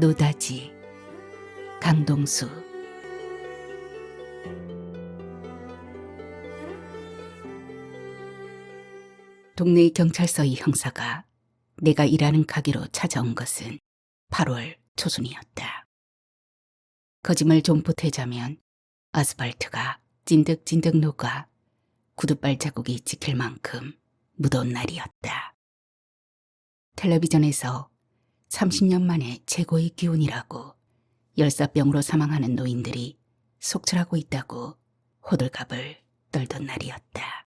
노다지, 강동수. 동네 경찰서의 형사가 내가 일하는 가게로 찾아온 것은 8월 초순이었다. 거짓말 좀 보태자면 아스팔트가 찐득찐득 녹아 구두발 자국이 찍힐 만큼 무더운 날이었다. 텔레비전에서 30년 만에 최고의 기온이라고 열사병으로 사망하는 노인들이 속출하고 있다고 호들갑을 떨던 날이었다.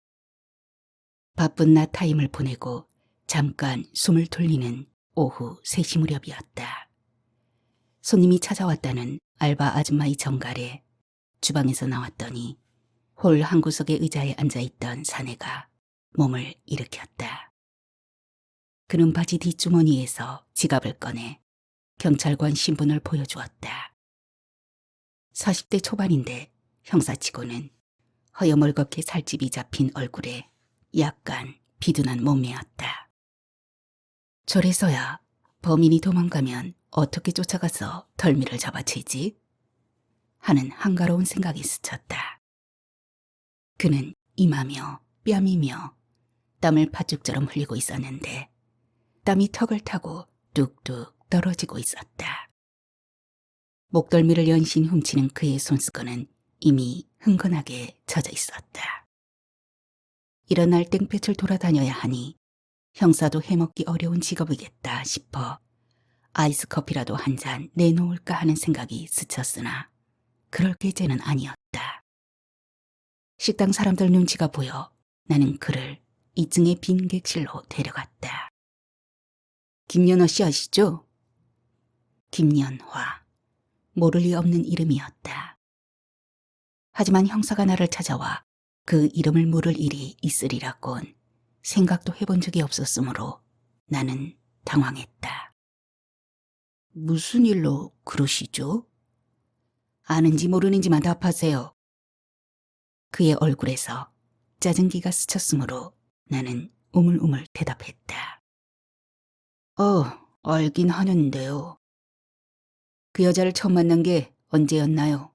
바쁜 낮 타임을 보내고 잠깐 숨을 돌리는 오후 3시 무렵이었다. 손님이 찾아왔다는 알바 아줌마의 정갈에 주방에서 나왔더니 홀 한 구석의 의자에 앉아있던 사내가 몸을 일으켰다. 그는 바지 뒷주머니에서 지갑을 꺼내 경찰관 신분을 보여주었다. 40대 초반인데 형사치고는 허여멀겋게 살집이 잡힌 얼굴에 약간 비둔한 몸매였다. 저래서야 범인이 도망가면 어떻게 쫓아가서 덜미를 잡아채지? 하는 한가로운 생각이 스쳤다. 그는 이마며 뺨이며 땀을 팥죽처럼 흘리고 있었는데 땀이 턱을 타고 뚝뚝 떨어지고 있었다. 목덜미를 연신 훔치는 그의 손수건은 이미 흥건하게 젖어 있었다. 일어날 땡볕을 돌아다녀야 하니 형사도 해먹기 어려운 직업이겠다 싶어 아이스 커피라도 한 잔 내놓을까 하는 생각이 스쳤으나 그럴 계제는 아니었다. 식당 사람들 눈치가 보여 나는 그를 2층의 빈 객실로 데려갔다. 김연화 씨 아시죠? 김연화. 모를 리 없는 이름이었다. 하지만 형사가 나를 찾아와 그 이름을 물을 일이 있으리라곤 생각도 해본 적이 없었으므로 나는 당황했다. 무슨 일로 그러시죠? 아는지 모르는지만 답하세요. 그의 얼굴에서 짜증기가 스쳤으므로 나는 우물우물 대답했다. 알긴 하는데요. 그 여자를 처음 만난 게 언제였나요?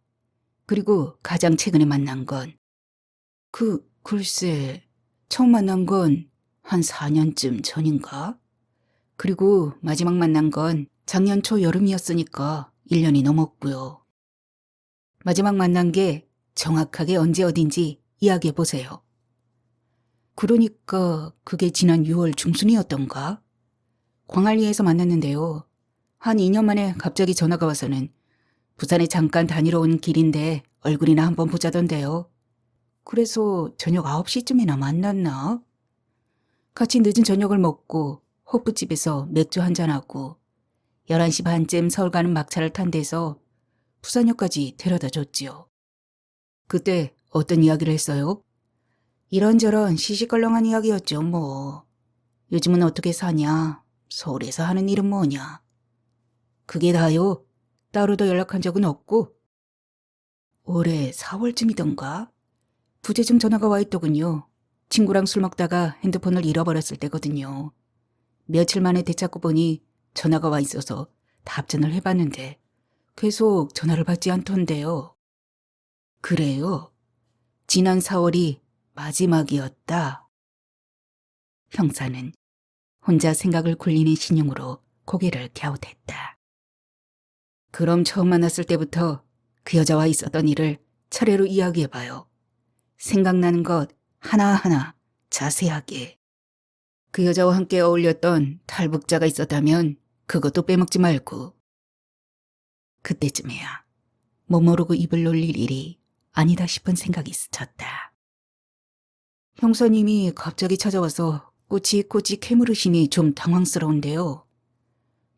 그리고 가장 최근에 만난 건? 글쎄, 처음 만난 건 한 4년쯤 전인가? 그리고 마지막 만난 건 작년 초 여름이었으니까 1년이 넘었고요. 마지막 만난 게 정확하게 언제 어딘지 이야기해 보세요. 그러니까 그게 지난 6월 중순이었던가? 광안리에서 만났는데요. 한 2년 만에 갑자기 전화가 와서는 부산에 잠깐 다니러 온 길인데 얼굴이나 한번 보자던데요. 그래서 저녁 9시쯤이나 만났나? 같이 늦은 저녁을 먹고 호프집에서 맥주 한잔하고 11시 반쯤 서울 가는 막차를 탄 데서 부산역까지 데려다 줬지요. 그때 어떤 이야기를 했어요? 이런저런 시시껄렁한 이야기였죠 뭐. 요즘은 어떻게 사냐? 서울에서 하는 일은 뭐냐? 그게 다요. 따로 더 연락한 적은 없고. 올해 4월쯤이던가? 부재중 전화가 와 있더군요. 친구랑 술 먹다가 핸드폰을 잃어버렸을 때거든요. 며칠 만에 되찾고 보니 전화가 와 있어서 답장을 해봤는데 계속 전화를 받지 않던데요. 그래요? 지난 4월이 마지막이었다. 형사는 혼자 생각을 굴리는 신용으로 고개를 갸웃했다. 그럼 처음 만났을 때부터 그 여자와 있었던 일을 차례로 이야기해봐요. 생각나는 것 하나하나 자세하게. 그 여자와 함께 어울렸던 탈북자가 있었다면 그것도 빼먹지 말고. 그때쯤에야 뭐 모르고 입을 놀릴 일이 아니다 싶은 생각이 스쳤다. 형사님이 갑자기 찾아와서 꼬치꼬치 캐물으시니 좀 당황스러운데요.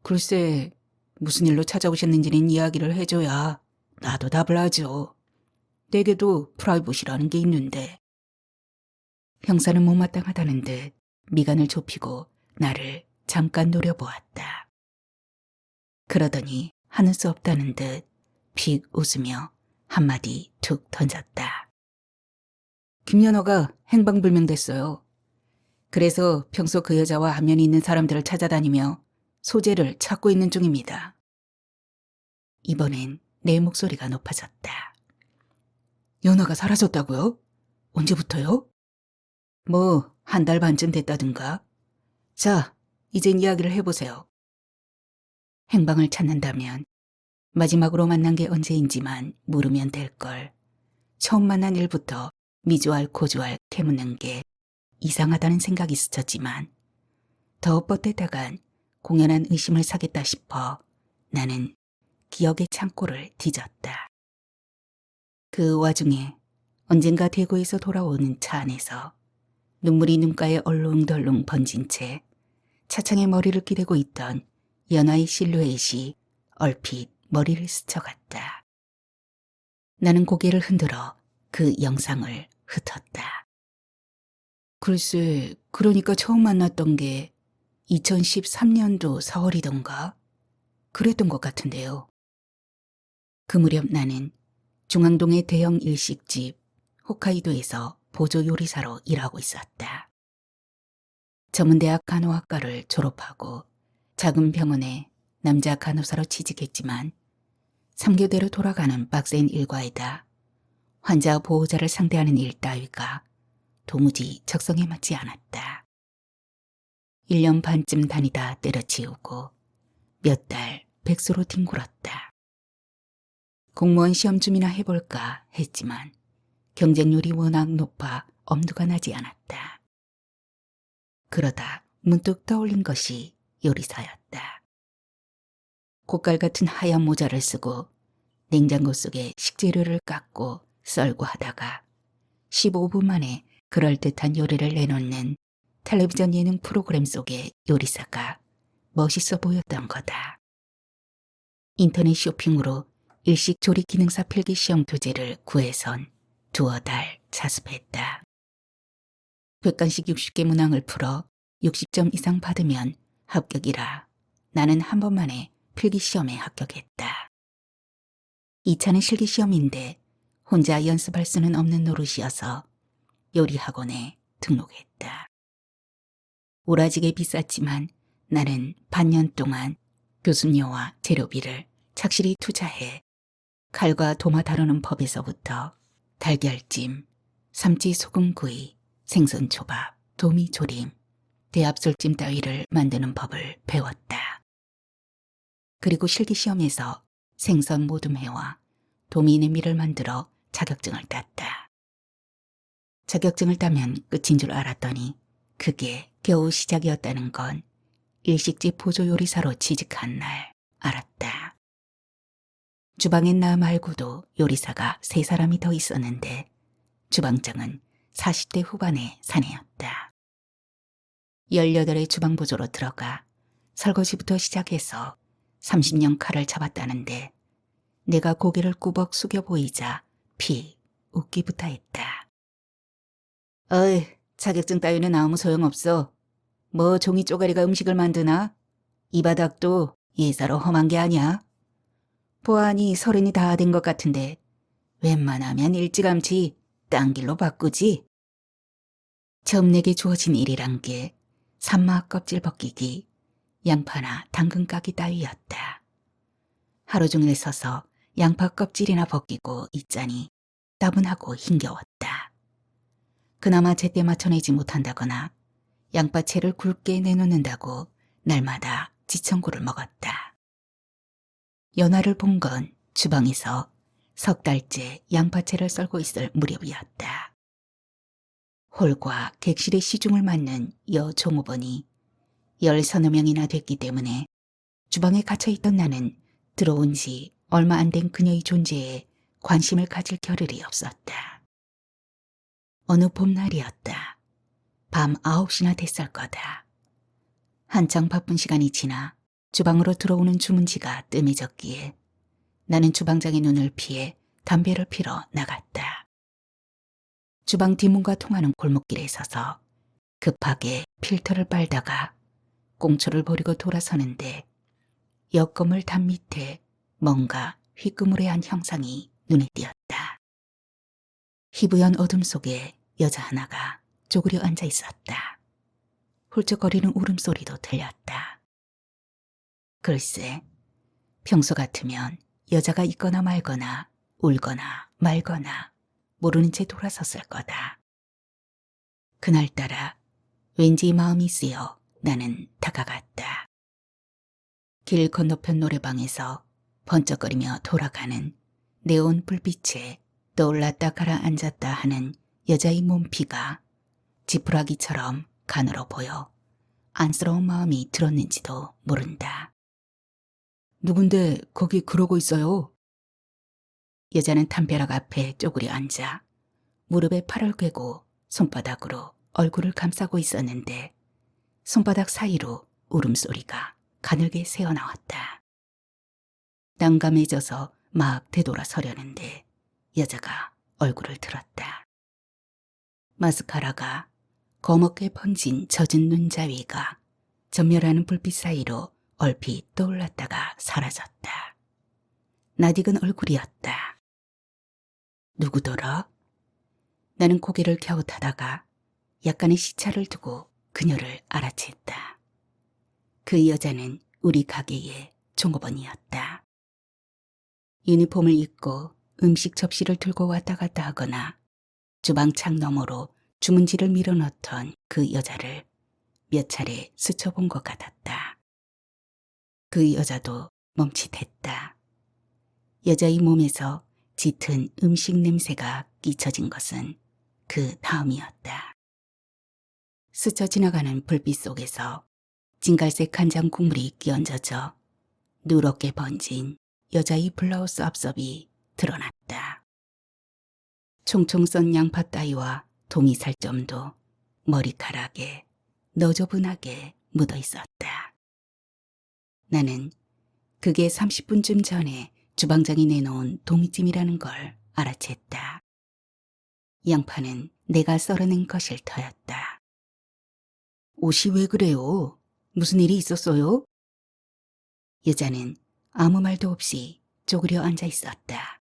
글쎄 무슨 일로 찾아오셨는지는 이야기를 해줘야 나도 답을 하죠. 내게도 프라이빗이라는 게 있는데. 형사는 못마땅하다는 듯 미간을 좁히고 나를 잠깐 노려보았다. 그러더니 하는 수 없다는 듯 픽 웃으며 한마디 툭 던졌다. 김연호가 행방불명됐어요. 그래서 평소 그 여자와 안면이 있는 사람들을 찾아다니며 소재를 찾고 있는 중입니다. 이번엔 내 목소리가 높아졌다. 연아가 사라졌다고요? 언제부터요? 뭐, 한 달 반쯤 됐다든가. 자, 이젠 이야기를 해보세요. 행방을 찾는다면 마지막으로 만난 게 언제인지만 물으면 될걸. 처음 만난 일부터 미주알 고주알 캐묻는 게 이상하다는 생각이 스쳤지만 더 뻗대다간 공연한 의심을 사겠다 싶어 나는 기억의 창고를 뒤졌다. 그 와중에 언젠가 대구에서 돌아오는 차 안에서 눈물이 눈가에 얼렁덜렁 번진 채 차창에 머리를 기대고 있던 연하의 실루엣이 얼핏 머리를 스쳐갔다. 나는 고개를 흔들어 그 영상을 흩었다. 글쎄, 그러니까 처음 만났던 게 2013년도 4월이던가? 그랬던 것 같은데요. 그 무렵 나는 중앙동의 대형 일식집 홋카이도에서 보조 요리사로 일하고 있었다. 전문대학 간호학과를 졸업하고 작은 병원에 남자 간호사로 취직했지만 3교대로 돌아가는 빡센 일과에다 환자 보호자를 상대하는 일 따위가 도무지 적성에 맞지 않았다. 1년 반쯤 다니다 때려치우고 몇 달 백수로 뒹굴었다. 공무원 시험쯤이나 해볼까 했지만 경쟁률이 워낙 높아 엄두가 나지 않았다. 그러다 문득 떠올린 것이 요리사였다. 고깔 같은 하얀 모자를 쓰고 냉장고 속에 식재료를 깎고 썰고 하다가 15분 만에 그럴듯한 요리를 내놓는 텔레비전 예능 프로그램 속의 요리사가 멋있어 보였던 거다. 인터넷 쇼핑으로 일식 조리 기능사 필기 시험 교재를 구해선 두어 달 자습했다. 객관식 60개 문항을 풀어 60점 이상 받으면 합격이라 나는 한 번만에 필기 시험에 합격했다. 2차는 실기 시험인데 혼자 연습할 수는 없는 노릇이어서 요리학원에 등록했다. 오라지게 비쌌지만 나는 반년 동안 교습료와 재료비를 착실히 투자해 칼과 도마 다루는 법에서부터 달걀찜, 삼치 소금구이, 생선초밥, 도미조림, 대합술찜 따위를 만드는 법을 배웠다. 그리고 실기시험에서 생선 모둠회와 도미내미를 만들어 자격증을 땄다. 자격증을 따면 끝인 줄 알았더니 그게 겨우 시작이었다는 건 일식집 보조요리사로 취직한 날 알았다. 주방엔 나 말고도 요리사가 3사람이 더 있었는데 주방장은 40대 후반의 사내였다. 18의 주방보조로 들어가 설거지부터 시작해서 30년 칼을 잡았다는데 내가 고개를 꾸벅 숙여 보이자 피 웃기부터 했다. 어이, 자격증 따위는 아무 소용없어. 뭐 종이 쪼가리가 음식을 만드나? 이 바닥도 예사로 험한 게 아니야. 보아하니 30이 다 된 것 같은데 웬만하면 일찌감치 딴 길로 바꾸지. 처음 내게 주어진 일이란 게 산마 껍질 벗기기, 양파나 당근 까기 따위였다. 하루 종일 서서 양파 껍질이나 벗기고 있자니 따분하고 힘겨웠다. 그나마 제때 맞춰내지 못한다거나 양파채를 굵게 내놓는다고 날마다 지청구를 먹었다. 연하를 본 건 주방에서 3달째 양파채를 썰고 있을 무렵이었다. 홀과 객실의 시중을 맡는 여 종업원이 10서너 명이나 됐기 때문에 주방에 갇혀있던 나는 들어온 지 얼마 안 된 그녀의 존재에 관심을 가질 겨를이 없었다. 어느 봄날이었다. 밤 9시나 됐을 거다. 한창 바쁜 시간이 지나 주방으로 들어오는 주문지가 뜸해졌기에 나는 주방장의 눈을 피해 담배를 피러 나갔다. 주방 뒷문과 통하는 골목길에 서서 급하게 필터를 빨다가 꽁초를 버리고 돌아서는데 옆 건물 담 밑에 뭔가 휘끄무레한 형상이 눈에 띄었다. 희부연 어둠 속에 여자 하나가 쪼그려 앉아 있었다. 훌쩍거리는 울음소리도 들렸다. 글쎄, 평소 같으면 여자가 있거나 말거나 울거나 말거나 모르는 채 돌아섰을 거다. 그날따라 왠지 마음이 쓰여 나는 다가갔다. 길 건너편 노래방에서 번쩍거리며 돌아가는 네온 불빛에 떠올랐다 가라앉았다 하는 여자의 몸피가 지푸라기처럼 가늘어 보여 안쓰러운 마음이 들었는지도 모른다. 누군데 거기 그러고 있어요? 여자는 담벼락 앞에 쪼그려 앉아 무릎에 팔을 꿰고 손바닥으로 얼굴을 감싸고 있었는데 손바닥 사이로 울음소리가 가늘게 새어나왔다. 난감해져서 막 되돌아서려는데 여자가 얼굴을 들었다. 마스카라가 거먹게 번진 젖은 눈자위가 전멸하는 불빛 사이로 얼핏 떠올랐다가 사라졌다. 낯익은 얼굴이었다. 누구더라? 나는 고개를 갸웃하다가 약간의 시차를 두고 그녀를 알아챘다. 그 여자는 우리 가게의 종업원이었다. 유니폼을 입고 음식 접시를 들고 왔다 갔다 하거나 주방 창 너머로 주문지를 밀어넣던 그 여자를 몇 차례 스쳐본 것 같았다. 그 여자도 멈칫했다. 여자의 몸에서 짙은 음식 냄새가 끼쳐진 것은 그 다음이었다. 스쳐 지나가는 불빛 속에서 진갈색 간장 국물이 끼얹어져 누렇게 번진 여자의 블라우스 앞섭이 드러났다. 총총 썬 양파 따위와 동이 살점도 머리카락에 너저분하게 묻어 있었다. 나는 그게 30분쯤 전에 주방장이 내놓은 도미찜이라는 걸 알아챘다. 양파는 내가 썰어낸 것일 터였다. 옷이 왜 그래요? 무슨 일이 있었어요? 여자는 아무 말도 없이 쪼그려 앉아 있었다.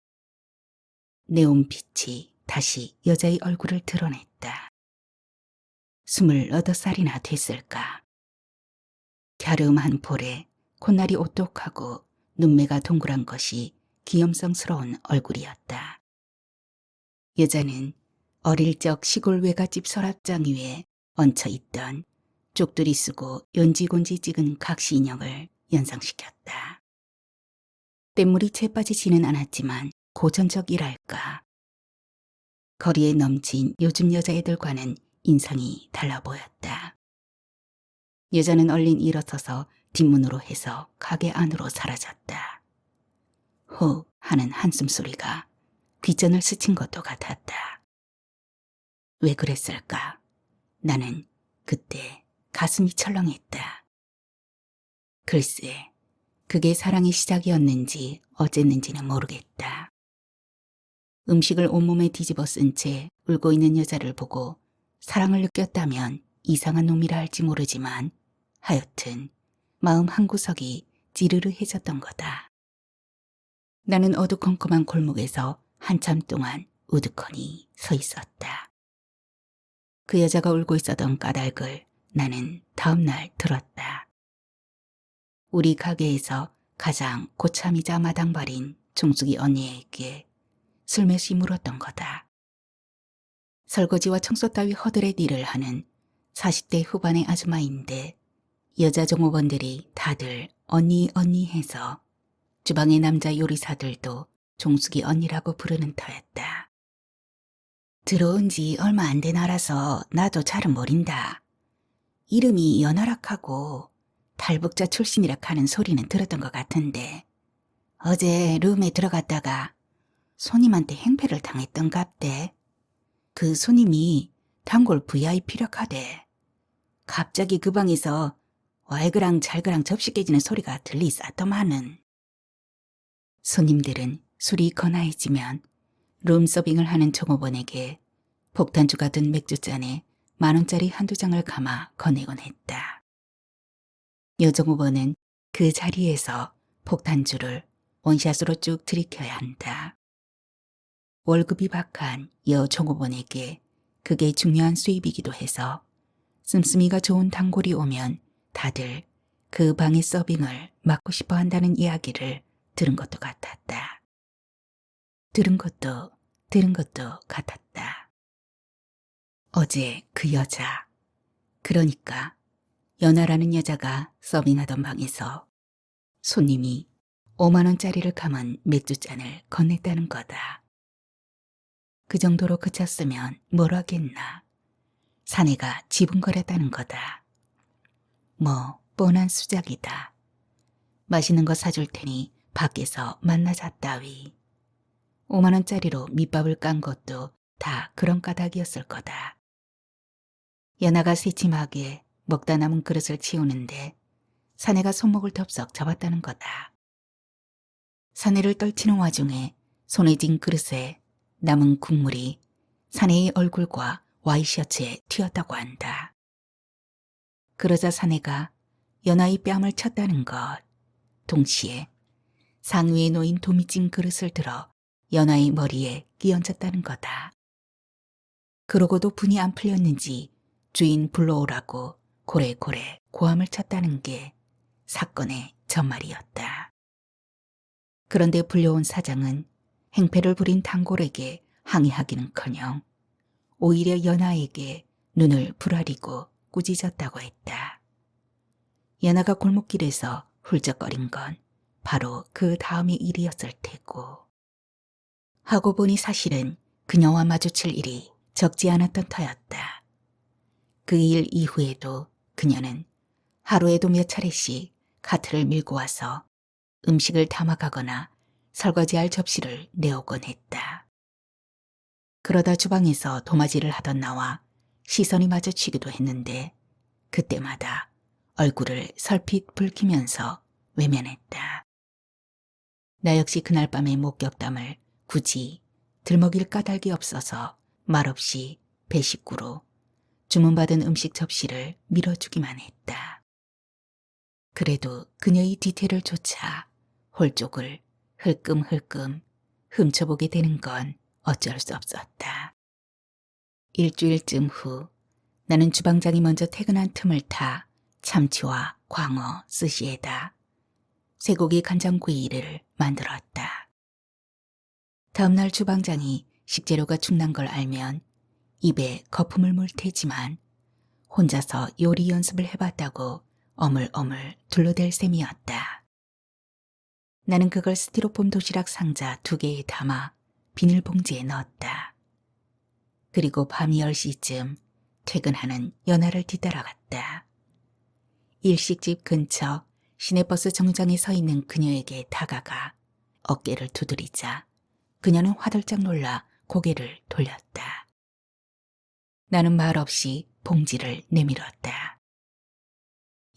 네온빛이 다시 여자의 얼굴을 드러냈다. 28살이나 됐을까. 갸름한 볼에 콧날이 오똑하고 눈매가 동그란 것이 귀염성스러운 얼굴이었다. 여자는 어릴 적 시골 외갓집 서랍장 위에 얹혀있던 쪽두리 쓰고 연지곤지 찍은 각시 인형을 연상시켰다. 뗏물이 채 빠지지는 않았지만 고전적이랄까. 거리에 넘친 요즘 여자애들과는 인상이 달라 보였다. 여자는 얼른 일어서서 뒷문으로 해서 가게 안으로 사라졌다. 호 하는 한숨소리가 귓전을 스친 것도 같았다. 왜 그랬을까? 나는 그때 가슴이 철렁했다. 글쎄, 그게 사랑의 시작이었는지 어쨌는지는 모르겠다. 음식을 온몸에 뒤집어 쓴 채 울고 있는 여자를 보고 사랑을 느꼈다면 이상한 놈이라 할지 모르지만 하여튼 마음 한구석이 찌르르해졌던 거다. 나는 어두컴컴한 골목에서 한참 동안 우두커니 서 있었다. 그 여자가 울고 있었던 까닭을 나는 다음날 들었다. 우리 가게에서 가장 고참이자 마당발인 종숙이 언니에게 술며시 물었던 거다. 설거지와 청소 따위 허드렛 일을 하는 40대 후반의 아줌마인데 여자 종업원들이 다들 언니 해서 주방의 남자 요리사들도 종숙이 언니라고 부르는 터였다. 들어온 지 얼마 안 된 아라서 나도 잘은 모른다. 이름이 연하락하고 탈북자 출신이라 하는 소리는 들었던 것 같은데 어제 룸에 들어갔다가 손님한테 행패를 당했던 갑대. 그 손님이 단골 VIP라 하대. 갑자기 그 방에서 왈그랑 잘그랑 접시 깨지는 소리가 들리쌌더만은. 손님들은 술이 거나해지면 룸서빙을 하는 종업원에게 폭탄주가 든 맥주잔에 10,000원짜리 한두 장을 감아 건네곤 했다. 여종업원은 그 자리에서 폭탄주를 원샷으로 쭉 들이켜야 한다. 월급이 박한 여종업원에게 그게 중요한 수입이기도 해서 씀씀이가 좋은 단골이 오면 다들 그 방의 서빙을 맡고 싶어 한다는 이야기를 들은 것도 같았다. 들은 것도 같았다. 어제 그 여자, 그러니까 연아라는 여자가 서빙하던 방에서 손님이 5만 원짜리를 감은 맥주잔을 건넸다는 거다. 그 정도로 그쳤으면 뭘 하겠나. 사내가 지분거렸다는 거다. 뭐 뻔한 수작이다. 맛있는 거 사줄 테니 밖에서 만나자 따위. 5만 원짜리로 밑밥을 깐 것도 다 그런 까닭이었을 거다. 연아가 새침하게 먹다 남은 그릇을 치우는데 사내가 손목을 덥석 잡았다는 거다. 사내를 떨치는 와중에 손에 쥔 그릇에 남은 국물이 사내의 얼굴과 와이셔츠에 튀었다고 한다. 그러자 사내가 연아의 뺨을 쳤다는 것. 동시에 상위에 놓인 도미 찐 그릇을 들어 연아의 머리에 끼얹었다는 거다. 그러고도 분이 안 풀렸는지 주인 불러오라고 고래고래 고함을 쳤다는 게 사건의 전말이었다. 그런데 불려온 사장은 행패를 부린 단골에게 항의하기는커녕 오히려 연아에게 눈을 부라리고 꾸짖었다고 했다. 연아가 골목길에서 훌쩍거린 건 바로 그 다음의 일이었을 테고. 하고 보니 사실은 그녀와 마주칠 일이 적지 않았던 터였다. 그 일 이후에도 그녀는 하루에도 몇 차례씩 카트를 밀고 와서 음식을 담아가거나 설거지할 접시를 내오곤 했다. 그러다 주방에서 도마질을 하던 나와 시선이 마주치기도 했는데 그때마다 얼굴을 설핏 붉히면서 외면했다. 나 역시 그날 밤의 목격담을 굳이 들먹일 까닭이 없어서 말없이 배 식구로 주문받은 음식 접시를 밀어주기만 했다. 그래도 그녀의 뒤태를 쫓아 홀쪽을 흘끔흘끔 훔쳐보게 되는 건 어쩔 수 없었다. 일주일쯤 후 나는 주방장이 먼저 퇴근한 틈을 타 참치와 광어, 스시에다 쇠고기 간장구이를 만들었다. 다음날 주방장이 식재료가 충난 걸 알면 입에 거품을 물 테지만 혼자서 요리 연습을 해봤다고 어물어물 둘러댈 셈이었다. 나는 그걸 스티로폼 도시락 상자 2개에 담아 비닐봉지에 넣었다. 그리고 밤 10시쯤 퇴근하는 연아를 뒤따라갔다. 일식집 근처 시내버스 정류장에 서 있는 그녀에게 다가가 어깨를 두드리자 그녀는 화들짝 놀라 고개를 돌렸다. 나는 말없이 봉지를 내밀었다.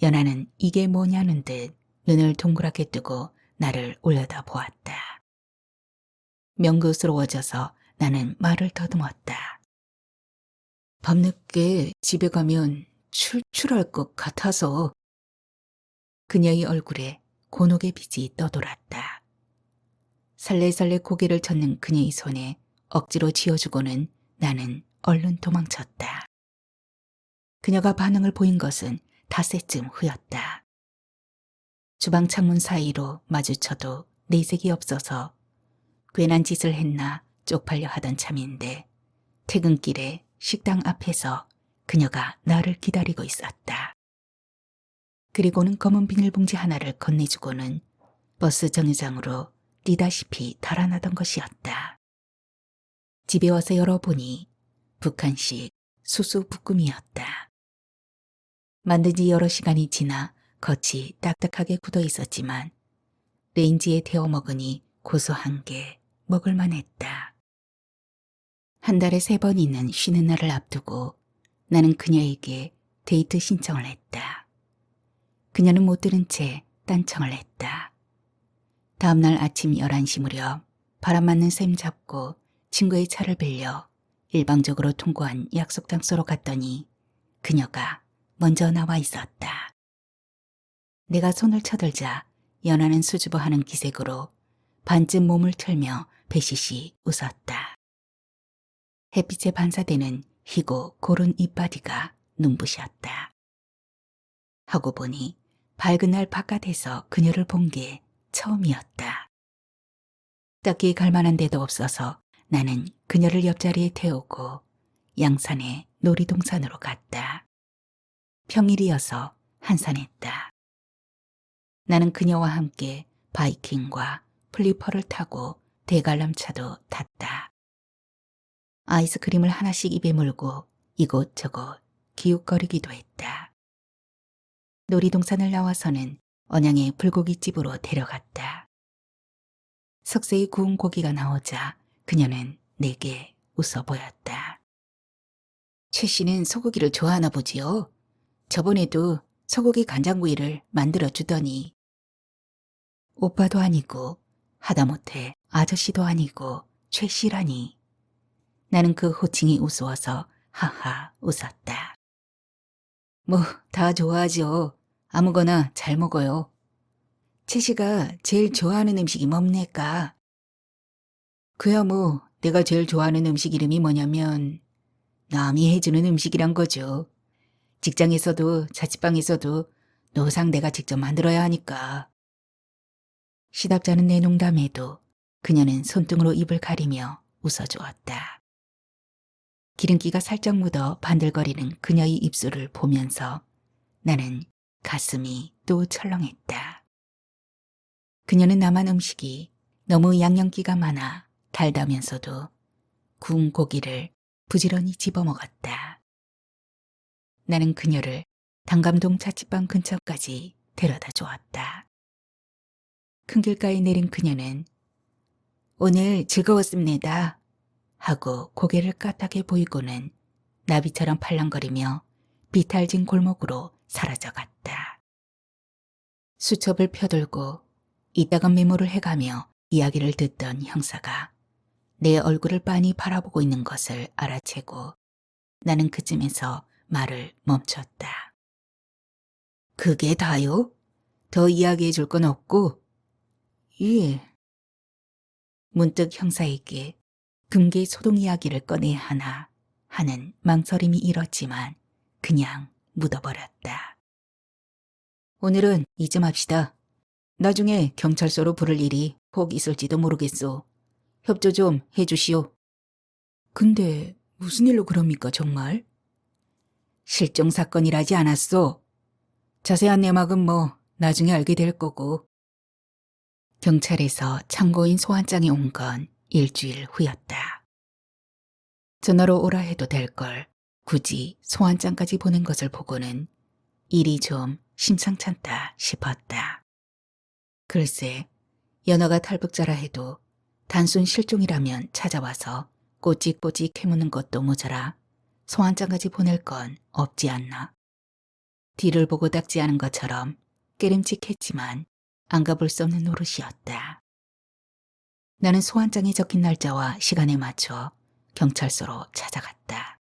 연아는 이게 뭐냐는 듯 눈을 동그랗게 뜨고 나를 올려다보았다. 명구스러워져서 나는 말을 더듬었다. 밤늦게 집에 가면 출출할 것 같아서. 그녀의 얼굴에 곤혹의 빛이 떠돌았다. 살래살래 고개를 젓는 그녀의 손에 억지로 쥐어주고는 나는 얼른 도망쳤다. 그녀가 반응을 보인 것은 닷새쯤 후였다. 주방 창문 사이로 마주쳐도 내색이 없어서 괜한 짓을 했나 쪽팔려 하던 참인데 퇴근길에 식당 앞에서 그녀가 나를 기다리고 있었다. 그리고는 검은 비닐봉지 하나를 건네주고는 버스 정류장으로 뛰다시피 달아나던 것이었다. 집에 와서 열어보니 북한식 수수부꾸미였다. 만든 지 여러 시간이 지나 겉이 딱딱하게 굳어 있었지만 레인지에 데워 먹으니 고소한 게 먹을만했다. 한 달에 3번 있는 쉬는 날을 앞두고 나는 그녀에게 데이트 신청을 했다. 그녀는 못 들은 채 딴청을 했다. 다음날 아침 11시 무렵 바람 맞는 셈 잡고 친구의 차를 빌려 일방적으로 통고한 약속 장소로 갔더니 그녀가 먼저 나와 있었다. 내가 손을 쳐들자 연하는 수줍어하는 기색으로 반쯤 몸을 틀며 배시시 웃었다. 햇빛에 반사되는 희고 고른 이빠디가 눈부셨다. 하고 보니 밝은 날 바깥에서 그녀를 본 게 처음이었다. 딱히 갈 만한 데도 없어서 나는 그녀를 옆자리에 태우고 양산의 놀이동산으로 갔다. 평일이어서 한산했다. 나는 그녀와 함께 바이킹과 플리퍼를 타고 대관람차도 탔다. 아이스크림을 하나씩 입에 물고 이곳저곳 기웃거리기도 했다. 놀이동산을 나와서는 언양의 불고기집으로 데려갔다. 석쇠에 구운 고기가 나오자 그녀는 내게 웃어 보였다. 최 씨는 소고기를 좋아하나 보지요? 저번에도 소고기 간장구이를 만들어 주더니. 오빠도 아니고 하다못해 아저씨도 아니고 최 씨라니. 나는 그 호칭이 우스워서 하하 웃었다. 뭐 다 좋아하죠. 아무거나 잘 먹어요. 최 씨가 제일 좋아하는 음식이 뭡니까? 그야 뭐 내가 제일 좋아하는 음식 이름이 뭐냐면 남이 해주는 음식이란 거죠. 직장에서도 자취방에서도 노상 내가 직접 만들어야 하니까. 시답잖은 내 농담에도 그녀는 손등으로 입을 가리며 웃어주었다. 기름기가 살짝 묻어 반들거리는 그녀의 입술을 보면서 나는 가슴이 또 철렁했다. 그녀는 남한 음식이 너무 양념기가 많아 달다면서도 구운 고기를 부지런히 집어먹었다. 나는 그녀를 단감동 자취방 근처까지 데려다 주었다. 큰 길가에 내린 그녀는 오늘 즐거웠습니다 하고 고개를 까딱해 보이고는 나비처럼 팔랑거리며 비탈진 골목으로 사라져갔다. 수첩을 펴들고 이따금 메모를 해가며 이야기를 듣던 형사가 내 얼굴을 빤히 바라보고 있는 것을 알아채고 나는 그쯤에서 말을 멈췄다. 그게 다요? 더 이야기해 줄 건 없고? 예. 문득 형사에게 금괴 소동 이야기를 꺼내야 하나 하는 망설임이 일었지만 그냥 묻어버렸다. 오늘은 이쯤 합시다. 나중에 경찰서로 부를 일이 혹 있을지도 모르겠소. 협조 좀 해주시오. 근데 무슨 일로 그럽니까 정말? 실종 사건이라지 않았소. 자세한 내막은 뭐 나중에 알게 될 거고. 경찰에서 참고인 소환장이 온 건 일주일 후였다. 전화로 오라 해도 될 걸 굳이 소환장까지 보낸 것을 보고는 일이 좀 심상찮다 싶었다. 글쎄, 연어가 탈북자라 해도 단순 실종이라면 찾아와서 꼬직꼬직 캐무는 것도 모자라 소환장까지 보낼 건 없지 않나. 뒤를 보고 닦지 않은 것처럼 깨름직했지만 안 가볼 수 없는 노릇이었다. 나는 소환장이 적힌 날짜와 시간에 맞춰 경찰서로 찾아갔다.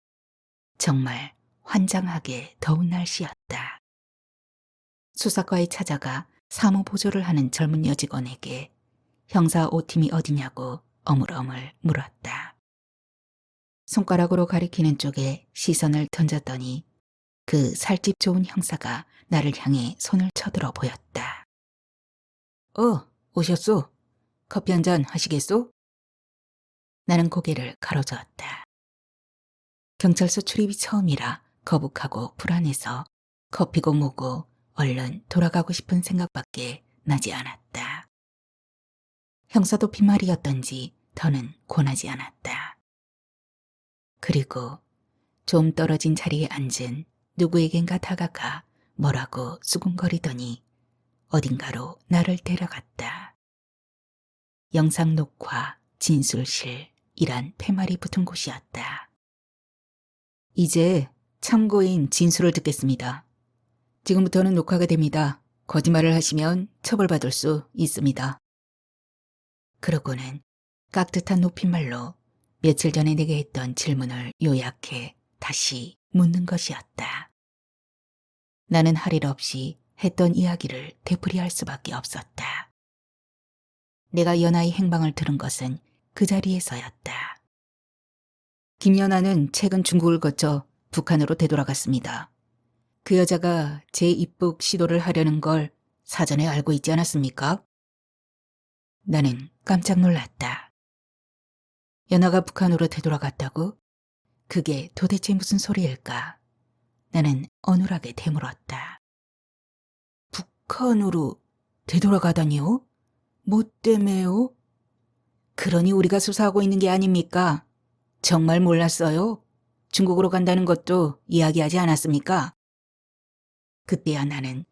정말 환장하게 더운 날씨였다. 수사과에 찾아가 사무보조를 하는 젊은 여직원에게 형사 5팀이 어디냐고 어물어물 물었다. 손가락으로 가리키는 쪽에 시선을 던졌더니 그 살집 좋은 형사가 나를 향해 손을 쳐들어 보였다. 오셨소? 커피 한잔 하시겠소? 나는 고개를 가로저었다. 경찰서 출입이 처음이라 거북하고 불안해서 커피고 뭐고 얼른 돌아가고 싶은 생각밖에 나지 않았다. 형사도 빈말이었던지 더는 권하지 않았다. 그리고 좀 떨어진 자리에 앉은 누구에겐가 다가가 뭐라고 수군거리더니 어딘가로 나를 데려갔다. 영상 녹화, 진술실이란 팻말이 붙은 곳이었다. 이제 참고인 진술을 듣겠습니다. 지금부터는 녹화가 됩니다. 거짓말을 하시면 처벌받을 수 있습니다. 그러고는 깍듯한 높임말로 며칠 전에 내게 했던 질문을 요약해 다시 묻는 것이었다. 나는 할 일 없이 했던 이야기를 되풀이할 수밖에 없었다. 내가 연하의 행방을 들은 것은 그 자리에서였다. 김연아는 최근 중국을 거쳐 북한으로 되돌아갔습니다. 그 여자가 재입국 시도를 하려는 걸 사전에 알고 있지 않았습니까? 나는 깜짝 놀랐다. 연하가 북한으로 되돌아갔다고? 그게 도대체 무슨 소리일까? 나는 어눌하게 되물었다. 북한으로 되돌아가다니요? 뭐 때문에요? 그러니 우리가 수사하고 있는 게 아닙니까? 정말 몰랐어요? 중국으로 간다는 것도 이야기하지 않았습니까? 그때야 나는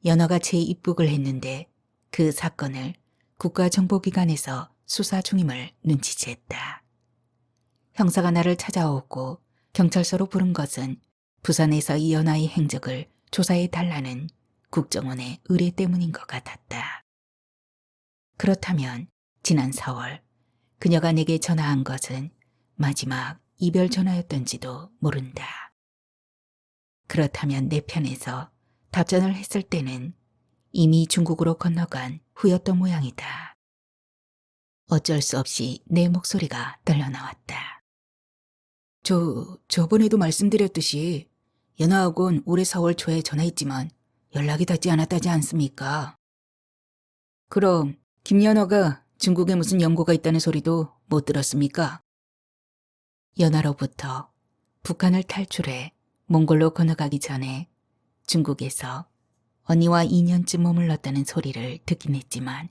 연하가 재입국을 했는데 그 사건을 국가정보기관에서 수사 중임을 눈치챘다. 형사가 나를 찾아오고 경찰서로 부른 것은 부산에서 이 연하의 행적을 조사해 달라는 국정원의 의뢰 때문인 것 같았다. 그렇다면 지난 4월 그녀가 내게 전화한 것은 마지막 이별 전화였던지도 모른다. 그렇다면 내 편에서 답장을 했을 때는 이미 중국으로 건너간 후였던 모양이다. 어쩔 수 없이 내 목소리가 떨려 나왔다. 저번에도 말씀드렸듯이 연하하고는 올해 4월 초에 전화했지만 연락이 닿지 않았다지 않습니까? 그럼 김연아가 중국에 무슨 연고가 있다는 소리도 못 들었습니까? 연하로부터 북한을 탈출해 몽골로 건너가기 전에 중국에서 언니와 2년쯤 머물렀다는 소리를 듣긴 했지만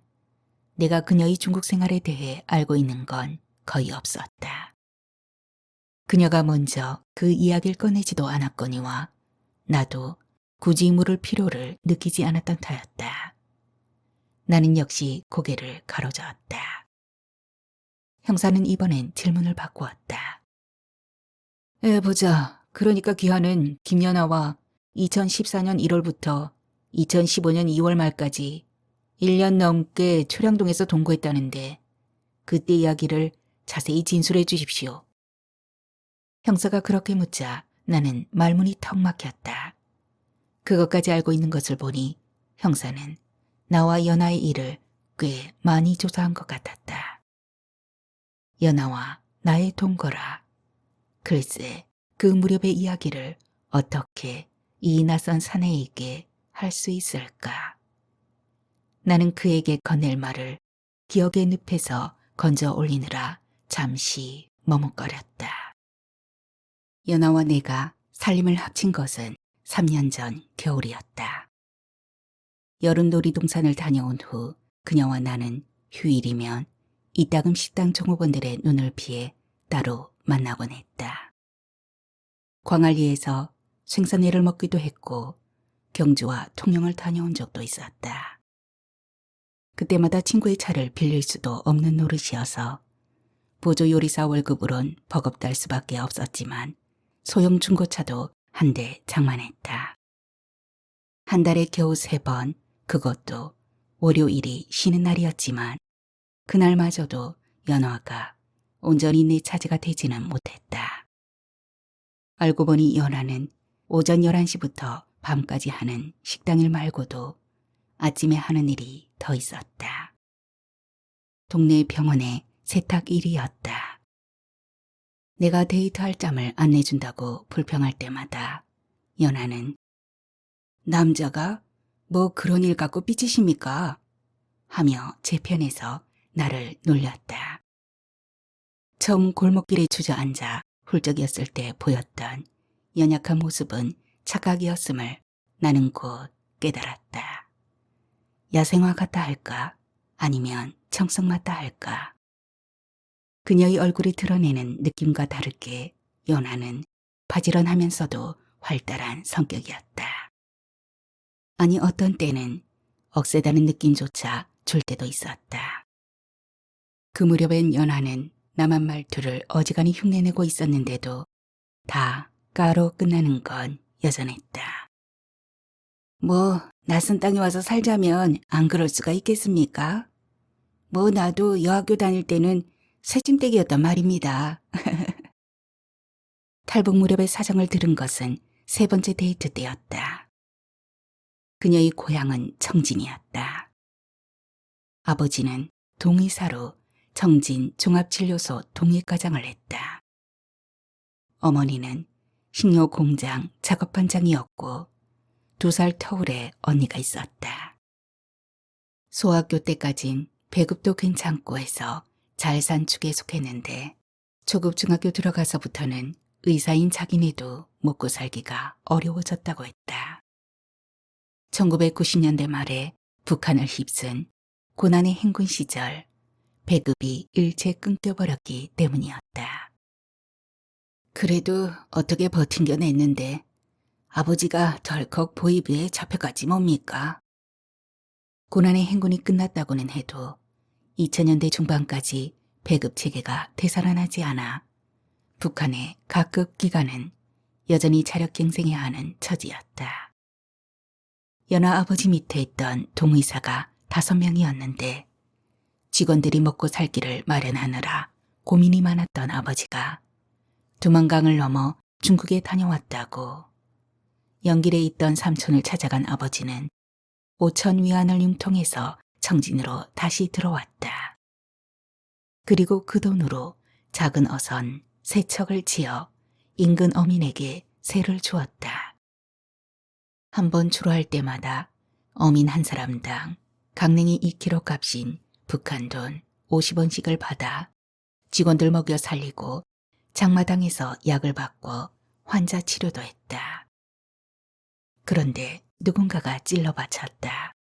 내가 그녀의 중국 생활에 대해 알고 있는 건 거의 없었다. 그녀가 먼저 그 이야기를 꺼내지도 않았거니와 나도 굳이 물을 필요를 느끼지 않았던 터였다. 나는 역시 고개를 가로저었다. 형사는 이번엔 질문을 바꾸었다. 보자. 그러니까 기한은 김연아와 2014년 1월부터 2015년 2월 말까지 1년 넘게 초량동에서 동거했다는데 그때 이야기를 자세히 진술해 주십시오. 형사가 그렇게 묻자 나는 말문이 턱 막혔다. 그것까지 알고 있는 것을 보니 형사는 나와 연하의 일을 꽤 많이 조사한 것 같았다. 연하와 나의 동거라. 글쎄, 그 무렵의 이야기를 어떻게 이 낯선 사내에게 할 수 있을까? 나는 그에게 건넬 말을 기억의 늪에서 건져 올리느라 잠시 머뭇거렸다. 연하와 내가 살림을 합친 것은 3년 전 겨울이었다. 여름 놀이동산을 다녀온 후 그녀와 나는 휴일이면 이따금 식당 종업원들의 눈을 피해 따로 만나곤 했다. 광안리에서 생선회를 먹기도 했고 경주와 통영을 다녀온 적도 있었다. 그때마다 친구의 차를 빌릴 수도 없는 노릇이어서 보조 요리사 월급으론 버겁달 수밖에 없었지만 소형 중고차도 한 대 장만했다. 한 달에 겨우 3번, 그것도 월요일이 쉬는 날이었지만 그날마저도 연화가 온전히 내 차지가 되지는 못했다. 알고 보니 연화는 오전 11시부터 밤까지 하는 식당일 말고도 아침에 하는 일이 더 있었다. 동네 병원의 세탁 일이었다. 내가 데이트할 짬을 안내준다고 불평할 때마다 연하는 남자가 뭐 그런 일 갖고 삐치십니까? 하며 제 편에서 나를 놀렸다. 처음 골목길에 주저앉아 훌쩍이었을 때 보였던 연약한 모습은 착각이었음을 나는 곧 깨달았다. 야생화 같다 할까? 아니면 청성 맞다 할까? 그녀의 얼굴이 드러내는 느낌과 다르게 연하는 바지런하면서도 활달한 성격이었다. 아니 어떤 때는 억세다는 느낌조차 줄 때도 있었다. 그 무렵엔 연하는 남한 말투를 어지간히 흉내내고 있었는데도 다 까로 끝나는 건 여전했다. 뭐 낯선 땅에 와서 살자면 안 그럴 수가 있겠습니까? 뭐 나도 여학교 다닐 때는 새침대기였단 말입니다. 탈북 무렵의 사정을 들은 것은 3번째 데이트 때였다. 그녀의 고향은 청진이었다. 아버지는 동의사로 청진 종합진료소 동의과장을 했다. 어머니는 식료공장 작업반장이었고 2살 터울의 언니가 있었다. 소학교 때까진 배급도 괜찮고 해서 잘 산 축에 속했는데 초급 중학교 들어가서부터는 의사인 자기네도 먹고 살기가 어려워졌다고 했다. 1990년대 말에 북한을 휩쓴 고난의 행군 시절 배급이 일체 끊겨버렸기 때문이었다. 그래도 어떻게 버틴겨냈는데 아버지가 덜컥 보이부에 잡혀가지 뭡니까? 고난의 행군이 끝났다고는 해도 2000년대 중반까지 배급 체계가 되살아나지 않아 북한의 각급 기관은 여전히 자력갱생해야 하는 처지였다. 연하 아버지 밑에 있던 동의사가 5명이었는데 직원들이 먹고 살 길을 마련하느라 고민이 많았던 아버지가 두만강을 넘어 중국에 다녀왔다고. 영길에 있던 삼촌을 찾아간 아버지는 5천 위안을 융통해서 청진으로 다시 들어왔다. 그리고 그 돈으로 작은 어선 3척을 지어 인근 어민에게 세를 주었다. 한번 출하할 때마다 어민 한 사람당 강냉이 2kg 값인 북한 돈 50원씩을 받아 직원들 먹여 살리고 장마당에서 약을 받고 환자 치료도 했다. 그런데 누군가가 찔러 바쳤다.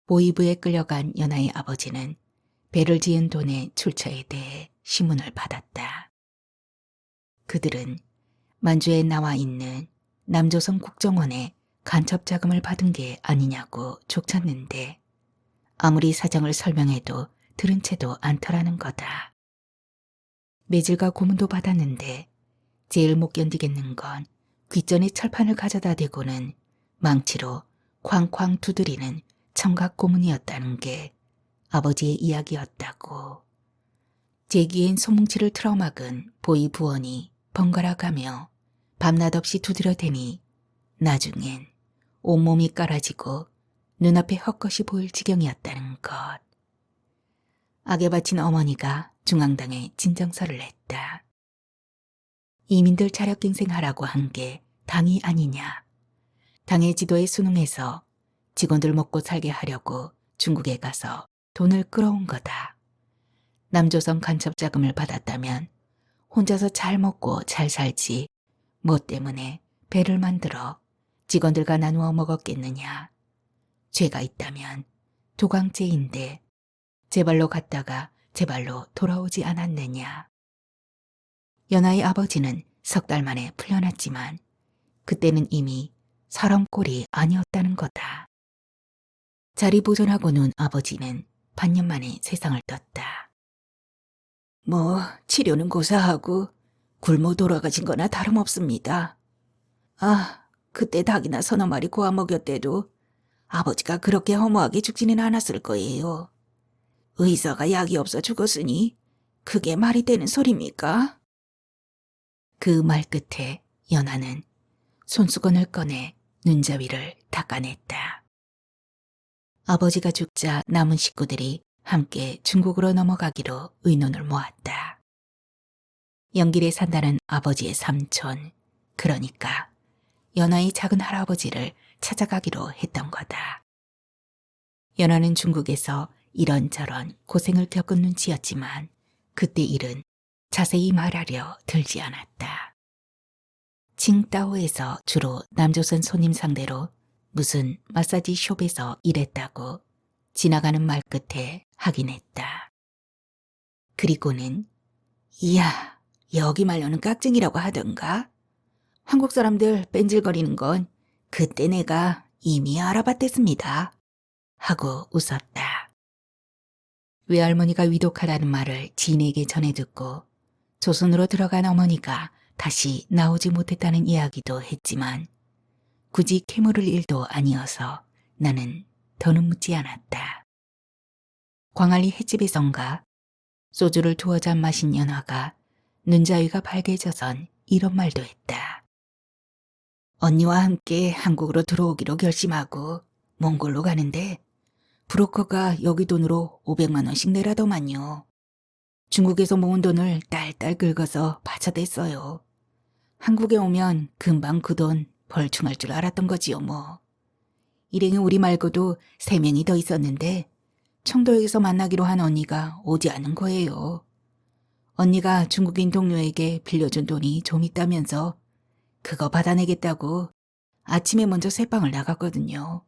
모의부에 끌려간 연하의 아버지는 배를 지은 돈의 출처에 대해 심문을 받았다. 그들은 만주에 나와 있는 남조선 국정원에 간첩 자금을 받은 게 아니냐고 족쳤는데 아무리 사정을 설명해도 들은 채도 않더라는 거다. 매질과 고문도 받았는데 제일 못 견디겠는 건 귓전에 철판을 가져다 대고는 망치로 쾅쾅 두드리는 청각 고문이었다는 게 아버지의 이야기였다고. 제기엔 소뭉치를 틀어막은 보이 부원이 번갈아 가며 밤낮 없이 두드려대니 나중엔 온몸이 깔아지고 눈앞에 헛것이 보일 지경이었다는 것. 악에 바친 어머니가 중앙당에 진정서를 냈다. 이민들 자력갱생하라고 한 게 당이 아니냐. 당의 지도에 순응해서 직원들 먹고 살게 하려고 중국에 가서 돈을 끌어온 거다. 남조선 간첩 자금을 받았다면 혼자서 잘 먹고 잘 살지 뭐 때문에 배를 만들어 직원들과 나누어 먹었겠느냐. 죄가 있다면 도강죄인데 제 발로 갔다가 제 발로 돌아오지 않았느냐. 연하의 아버지는 3달 만에 풀려났지만 그때는 이미 사람 꼴이 아니었다는 거다. 자리 보존하고 눈 아버지는 반년 만에 세상을 떴다. 뭐 치료는 고사하고 굶어 돌아가신 거나 다름없습니다. 아, 그때 닭이나 서너 마리 구워 먹였대도 아버지가 그렇게 허무하게 죽지는 않았을 거예요. 의사가 약이 없어 죽었으니 그게 말이 되는 소리입니까? 그 말 끝에 연하는 손수건을 꺼내 눈자위를 닦아냈다. 아버지가 죽자 남은 식구들이 함께 중국으로 넘어가기로 의논을 모았다. 영길에 산다는 아버지의 삼촌, 그러니까 연하의 작은 할아버지를 찾아가기로 했던 거다. 연하는 중국에서 이런저런 고생을 겪은 눈치였지만 그때 일은 자세히 말하려 들지 않았다. 칭따오에서 주로 남조선 손님 상대로 무슨 마사지 숍에서 일했다고 지나가는 말 끝에 하긴 했다. 그리고는 이야, 여기 말로는 깍쟁이라고 하던가? 한국 사람들 뺀질거리는 건 그때 내가 이미 알아봤댔습니다. 하고 웃었다. 외할머니가 위독하다는 말을 지인에게 전해 듣고 조선으로 들어간 어머니가 다시 나오지 못했다는 이야기도 했지만 굳이 캐물을 일도 아니어서 나는 더는 묻지 않았다. 광안리 횟집에선가 소주를 2잔 마신 연화가 눈자위가 밝게져선 이런 말도 했다. 언니와 함께 한국으로 들어오기로 결심하고 몽골로 가는데 브로커가 여기 돈으로 500만 원씩 내라더만요. 중국에서 모은 돈을 딸딸 긁어서 바쳐댔어요. 한국에 오면 금방 그 돈 벌충할 줄 알았던 거지요 뭐. 일행이 우리 말고도 3명이 더 있었는데 청도역에서 만나기로 한 언니가 오지 않은 거예요. 언니가 중국인 동료에게 빌려준 돈이 좀 있다면서 그거 받아내겠다고 아침에 먼저 새방을 나갔거든요.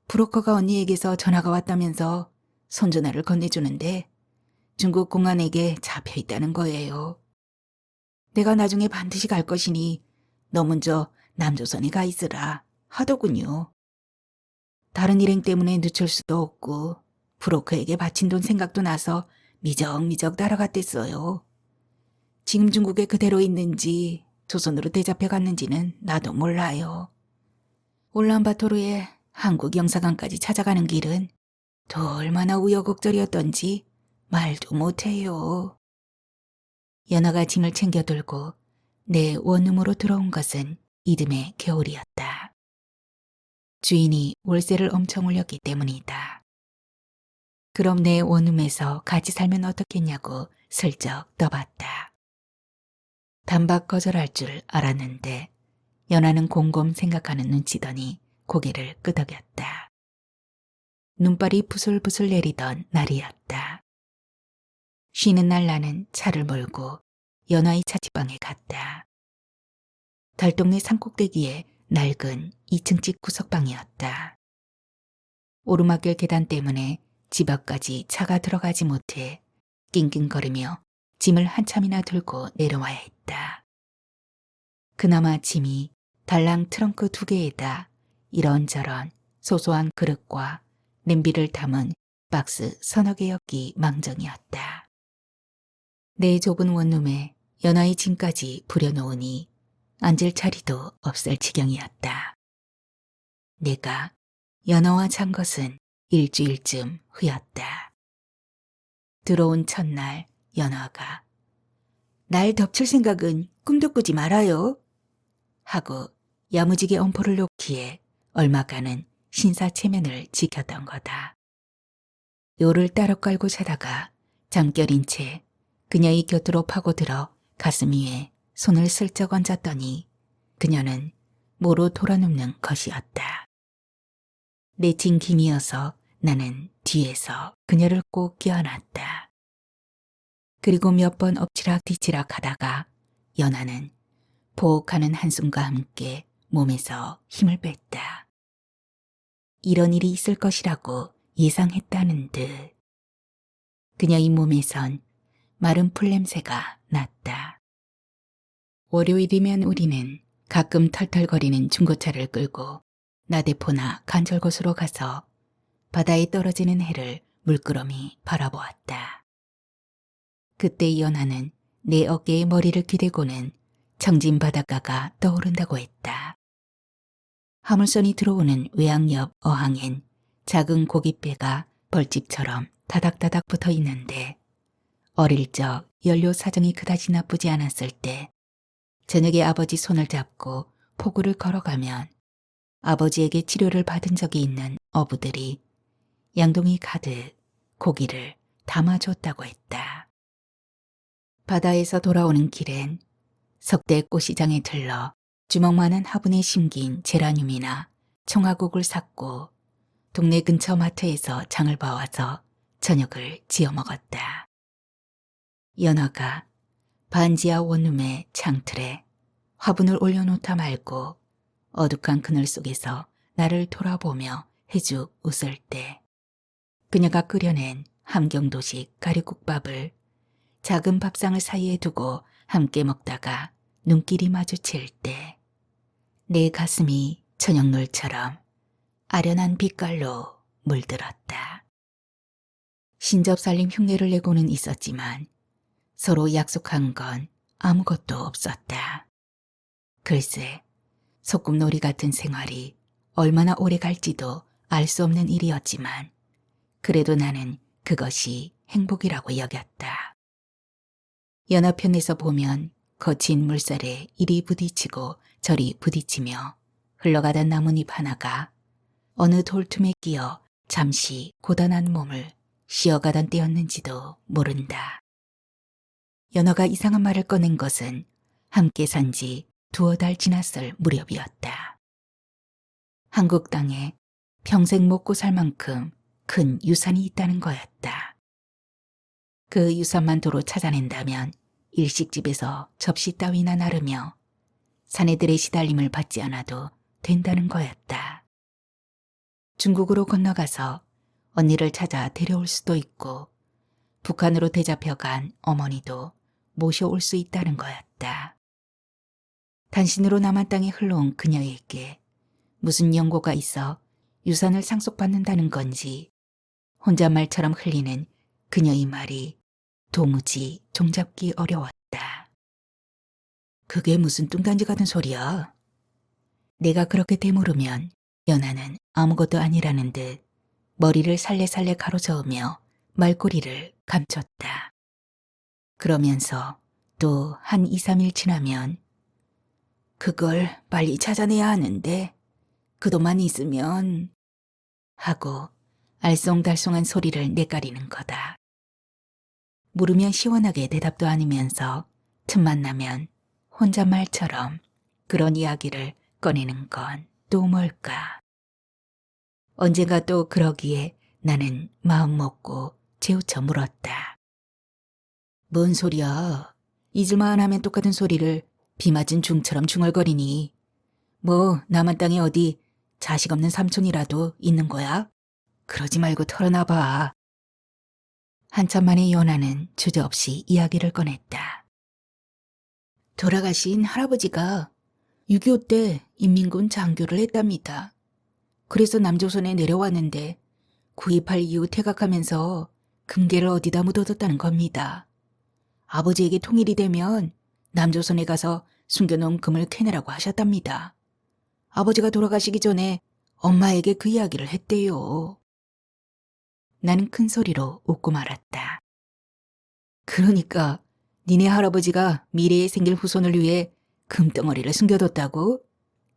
브로커가 언니에게서 전화가 왔다면서 손전화를 건네주는데 중국 공안에게 잡혀 있다는 거예요. 내가 나중에 반드시 갈 것이니 너 먼저 남조선에 가 있으라 하더군요. 다른 일행 때문에 늦출 수도 없고 브로커에게 바친 돈 생각도 나서 미적미적 따라갔댔어요. 지금 중국에 그대로 있는지 조선으로 대잡혀 갔는지는 나도 몰라요. 울란바토르에 한국 영사관까지 찾아가는 길은 또 얼마나 우여곡절이었던지 말도 못해요. 연하가 짐을 챙겨 들고 내 원룸으로 들어온 것은 이듬해 겨울이었다. 주인이 월세를 엄청 올렸기 때문이다. 그럼 내 원룸에서 같이 살면 어떻겠냐고 슬쩍 떠봤다. 단박 거절할 줄 알았는데 연하는 곰곰 생각하는 눈치더니 고개를 끄덕였다. 눈발이 부슬부슬 내리던 날이었다. 쉬는 날 나는 차를 몰고 연하의 자취방에 갔다. 달동네 산꼭대기에 낡은 2층집 구석방이었다. 오르막길 계단 때문에 집 앞까지 차가 들어가지 못해 낑낑거리며 짐을 한참이나 들고 내려와야 했다. 그나마 짐이 달랑 트렁크 2개에다 이런저런 소소한 그릇과 냄비를 담은 박스 서너 개였기 망정이었다. 내 좁은 원룸에 연하의 짐까지 부려놓으니 앉을 자리도 없을 지경이었다. 내가 연하와 잔 것은 일주일쯤 후였다. 들어온 첫날 연하가 날 덮칠 생각은 꿈도 꾸지 말아요 하고 야무지게 엄포를 놓기에 얼마간은 신사체면을 지켰던 거다. 요를 따로 깔고 자다가 잠결인 채 그녀의 곁으로 파고들어 가슴 위에 손을 슬쩍 얹었더니 그녀는 모로 돌아눕는 것이었다. 내친 김이어서 나는 뒤에서 그녀를 꼭 껴안았다. 그리고 몇 번 엎치락 뒤치락 하다가 연하는 보옥하는 한숨과 함께 몸에서 힘을 뺐다. 이런 일이 있을 것이라고 예상했다는 듯. 그녀의 몸에선 마른 풀냄새가 났다. 월요일이면 우리는 가끔 털털거리는 중고차를 끌고 나대포나 간절곶으로 가서 바다에 떨어지는 해를 물끄러미 바라보았다. 그때 연하는 내 어깨에 머리를 기대고는 청진 바닷가가 떠오른다고 했다. 화물선이 들어오는 외항 옆 어항엔 작은 고깃배가 벌집처럼 다닥다닥 붙어 있는데 어릴 적 연료 사정이 그다지 나쁘지 않았을 때 저녁에 아버지 손을 잡고 포구를 걸어가면 아버지에게 치료를 받은 적이 있는 어부들이 양동이 가득 고기를 담아줬다고 했다. 바다에서 돌아오는 길엔 석대 꽃시장에 들러 주먹만한 화분에 심긴 제라늄이나 청화국을 샀고 동네 근처 마트에서 장을 봐와서 저녁을 지어 먹었다. 연화가 반지하 원룸의 창틀에 화분을 올려놓다 말고 어둑한 그늘 속에서 나를 돌아보며 해죽 웃을 때 그녀가 끓여낸 함경도식 가리국밥을 작은 밥상을 사이에 두고 함께 먹다가 눈길이 마주칠 때 내 가슴이 저녁놀처럼 아련한 빛깔로 물들었다. 신접살림 흉내를 내고는 있었지만 서로 약속한 건 아무것도 없었다. 글쎄, 소꿉놀이 같은 생활이 얼마나 오래 갈지도 알 수 없는 일이었지만 그래도 나는 그것이 행복이라고 여겼다. 연하편에서 보면 거친 물살에 이리 부딪히고 저리 부딪히며 흘러가던 나뭇잎 하나가 어느 돌틈에 끼어 잠시 고단한 몸을 쉬어가던 때였는지도 모른다. 연하가 이상한 말을 꺼낸 것은 함께 산 지 2달 지났을 무렵이었다. 한국 땅에 평생 먹고 살 만큼 큰 유산이 있다는 거였다. 그 유산만 도로 찾아낸다면 일식집에서 접시 따위나 나르며 사내들의 시달림을 받지 않아도 된다는 거였다. 중국으로 건너가서 언니를 찾아 데려올 수도 있고 북한으로 대잡혀간 어머니도 모셔올 수 있다는 거였다. 단신으로 남한 땅에 흘러온 그녀에게 무슨 연고가 있어 유산을 상속받는다는 건지 혼잣말처럼 흘리는 그녀의 말이 도무지 종잡기 어려웠다. 그게 무슨 뚱딴지 같은 소리야? 내가 그렇게 되물으면 연하는 아무것도 아니라는 듯 머리를 살레살레 가로저으며 말꼬리를 감췄다. 그러면서 또 한 2, 3일 지나면 그걸 빨리 찾아내야 하는데 그동안 있으면 하고 알쏭달쏭한 소리를 내까리는 거다. 물으면 시원하게 대답도 아니면서 틈만 나면 혼잣말처럼 그런 이야기를 꺼내는 건 또 뭘까. 언젠가 또 그러기에 나는 마음 먹고 재우쳐 물었다. 뭔 소리야. 잊을만 하면 똑같은 소리를 비 맞은 중처럼 중얼거리니. 뭐 남한 땅에 어디 자식 없는 삼촌이라도 있는 거야? 그러지 말고 털어놔봐. 한참 만에 연하는 주저없이 이야기를 꺼냈다. 돌아가신 할아버지가 6.25 때 인민군 장교를 했답니다. 그래서 남조선에 내려왔는데 9.28 이후 퇴각하면서 금괴를 어디다 묻어뒀다는 겁니다. 아버지에게 통일이 되면 남조선에 가서 숨겨놓은 금을 캐내라고 하셨답니다. 아버지가 돌아가시기 전에 엄마에게 그 이야기를 했대요. 나는 큰 소리로 웃고 말았다. 그러니까 니네 할아버지가 미래에 생길 후손을 위해 금덩어리를 숨겨뒀다고?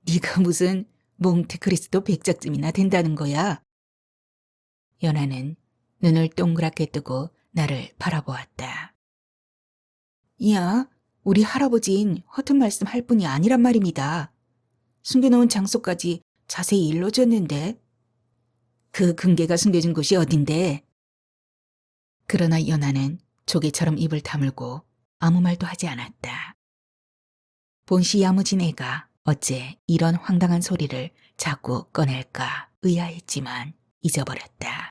네가 무슨 몽테크리스토 백작쯤이나 된다는 거야? 연하는 눈을 동그랗게 뜨고 나를 바라보았다. 야, 우리 할아버진 허튼 말씀 할 뿐이 아니란 말입니다. 숨겨놓은 장소까지 자세히 일러줬는데. 그 금괴가 숨겨진 곳이 어딘데? 그러나 연하는 조개처럼 입을 다물고 아무 말도 하지 않았다. 본시 야무진 애가 어째 이런 황당한 소리를 자꾸 꺼낼까 의아했지만 잊어버렸다.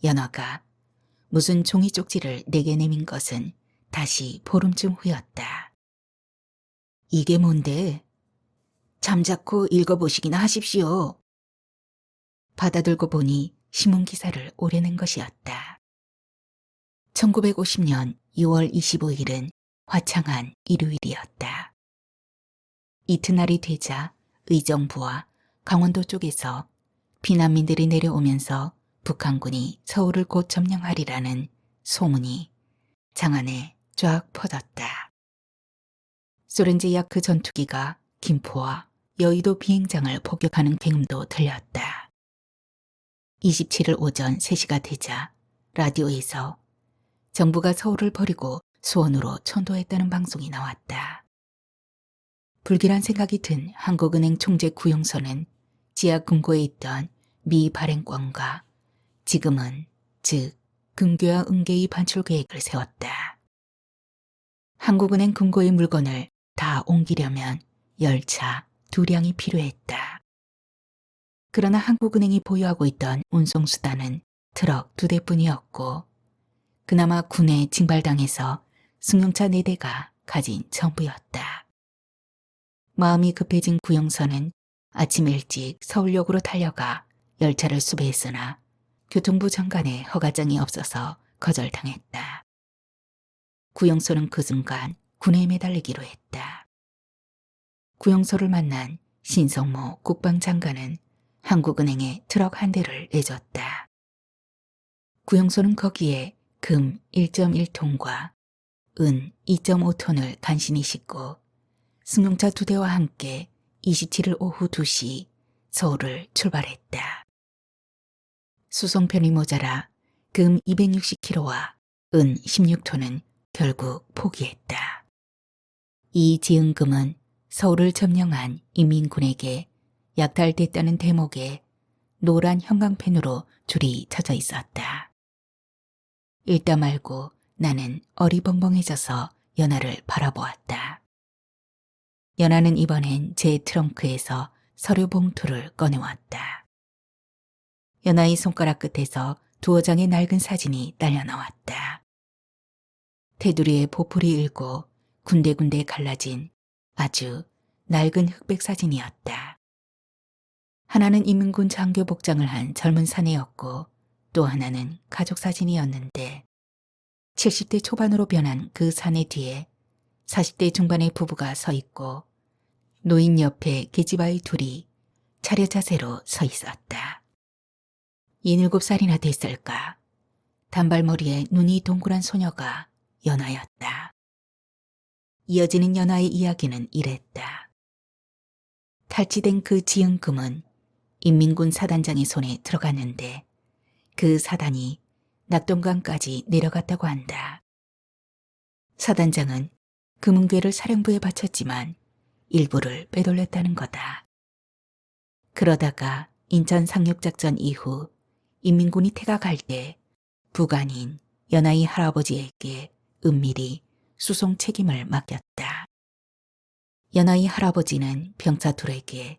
연화가 무슨 종이 쪽지를 내게 내민 것은 다시 보름쯤 후였다. 이게 뭔데? 잠자코 읽어보시기나 하십시오. 받아들고 보니 신문기사를 오려낸 것이었다. 1950년 6월 25일은 화창한 일요일이었다. 이튿날이 되자 의정부와 강원도 쪽에서 피난민들이 내려오면서 북한군이 서울을 곧 점령하리라는 소문이 장안에 쫙 퍼졌다. 소련 제약 전투기가 김포와 여의도 비행장을 폭격하는 경음도 들렸다. 27일 오전 3시가 되자 라디오에서 정부가 서울을 버리고 수원으로 천도했다는 방송이 나왔다. 불길한 생각이 든 한국은행 총재 구용선은 지하 금고에 있던 미 발행권과 지금은 즉 금괴와 은괴의 반출 계획을 세웠다. 한국은행 금고의 물건을 다 옮기려면 열차 2량이 필요했다. 그러나 한국은행이 보유하고 있던 운송수단은 트럭 2대뿐이었고 그나마 군에 징발당해서 승용차 4대가 가진 전부였다. 마음이 급해진 구용선은 아침 일찍 서울역으로 달려가 열차를 수배했으나 교통부 장관의 허가장이 없어서 거절당했다. 구용소는 그 순간 군에 매달리기로 했다. 구용소를 만난 신성모 국방장관은 한국은행에 트럭 1대를 내줬다. 구용소는 거기에 금 1.1톤과 은 2.5톤을 간신히 싣고 승용차 2대와 함께 27일 오후 2시 서울을 출발했다. 수송편이 모자라 금 260kg와 은 16톤은 결국 포기했다. 이 지은금은 서울을 점령한 인민군에게 약탈됐다는 대목에 노란 형광펜으로 줄이 쳐져 있었다. 읽다 말고 나는 어리벙벙해져서 연아를 바라보았다. 연아는 이번엔 제 트렁크에서 서류 봉투를 꺼내왔다. 연아의 손가락 끝에서 2장의 낡은 사진이 딸려 나왔다. 테두리에 보풀이 일고 군데군데 갈라진 아주 낡은 흑백 사진이었다. 하나는 인민군 장교 복장을 한 젊은 사내였고 또 하나는 가족 사진이었는데 70대 초반으로 변한 그 사내 뒤에 40대 중반의 부부가 서 있고 노인 옆에 계집아이 둘이 차렷 자세로 서 있었다. 7살이나 됐을까. 단발머리에 눈이 동그란 소녀가 연아였다. 이어지는 연아의 이야기는 이랬다. 탈취된 그 지은금은 인민군 사단장의 손에 들어갔는데 그 사단이 낙동강까지 내려갔다고 한다. 사단장은 금은괴를 사령부에 바쳤지만 일부를 빼돌렸다는 거다. 그러다가 인천 상륙작전 이후 인민군이 퇴각할 때 부관인 연아의 할아버지에게 은밀히 수송 책임을 맡겼다. 연아의 할아버지는 병사 둘에게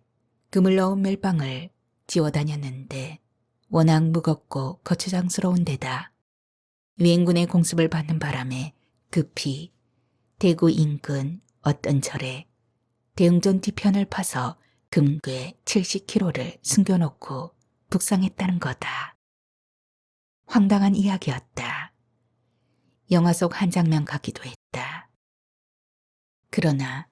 금을 넣은 멜빵을 지워 다녔는데 워낙 무겁고 거추장스러운 데다 유엔군의 공습을 받는 바람에 급히 대구 인근 어떤 절에 대흥전 뒤편을 파서 금괴 70kg를 숨겨놓고 북상했다는 거다. 황당한 이야기였다. 영화 속 한 장면 같기도 했다. 그러나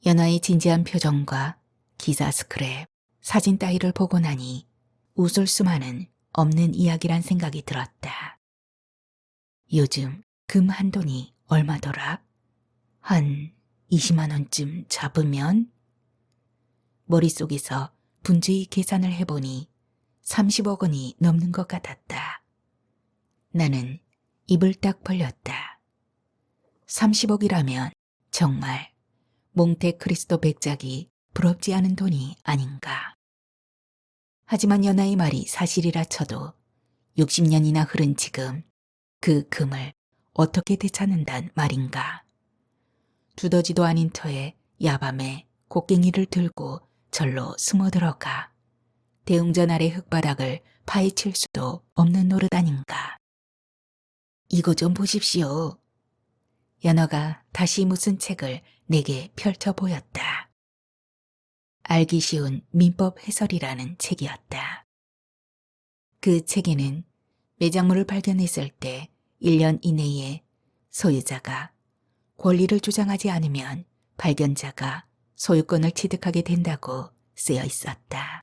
연아의 진지한 표정과 기사 스크랩, 사진 따위를 보고 나니 웃을 수만은 없는 이야기란 생각이 들었다. 요즘 금 한 돈이 얼마더라? 한 20만 원쯤 잡으면? 머릿속에서 분주히 계산을 해보니 30억 원이 넘는 것 같았다. 나는 입을 딱 벌렸다. 30억이라면 정말 몽테크리스토 백작이 부럽지 않은 돈이 아닌가. 하지만 연아의 말이 사실이라 쳐도 60년이나 흐른 지금 그 금을 어떻게 되찾는단 말인가. 두더지도 아닌 터에 야밤에 곡괭이를 들고 절로 숨어 들어가 대웅전 아래 흙바닥을 파헤칠 수도 없는 노릇 아닌가. 이거 좀 보십시오. 연어가 다시 무슨 책을 내게 펼쳐 보였다. 알기 쉬운 민법 해설이라는 책이었다. 그 책에는 매장물을 발견했을 때 1년 이내에 소유자가 권리를 주장하지 않으면 발견자가 소유권을 취득하게 된다고 쓰여 있었다.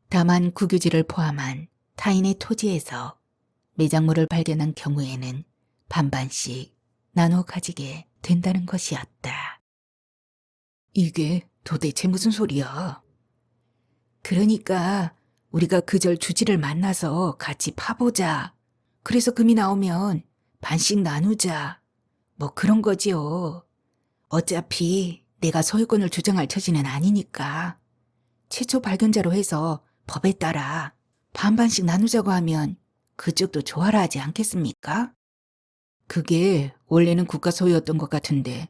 다만 국유지를 포함한 타인의 토지에서 매장물을 발견한 경우에는 반반씩 나눠 가지게 된다는 것이었다. 이게 도대체 무슨 소리야? 그러니까 우리가 그절 주지를 만나서 같이 파보자. 그래서 금이 나오면 반씩 나누자. 뭐 그런 거지요. 어차피 내가 소유권을 주장할 처지는 아니니까. 최초 발견자로 해서 법에 따라 반반씩 나누자고 하면 그쪽도 좋아라 하지 않겠습니까? 그게 원래는 국가 소유였던 것 같은데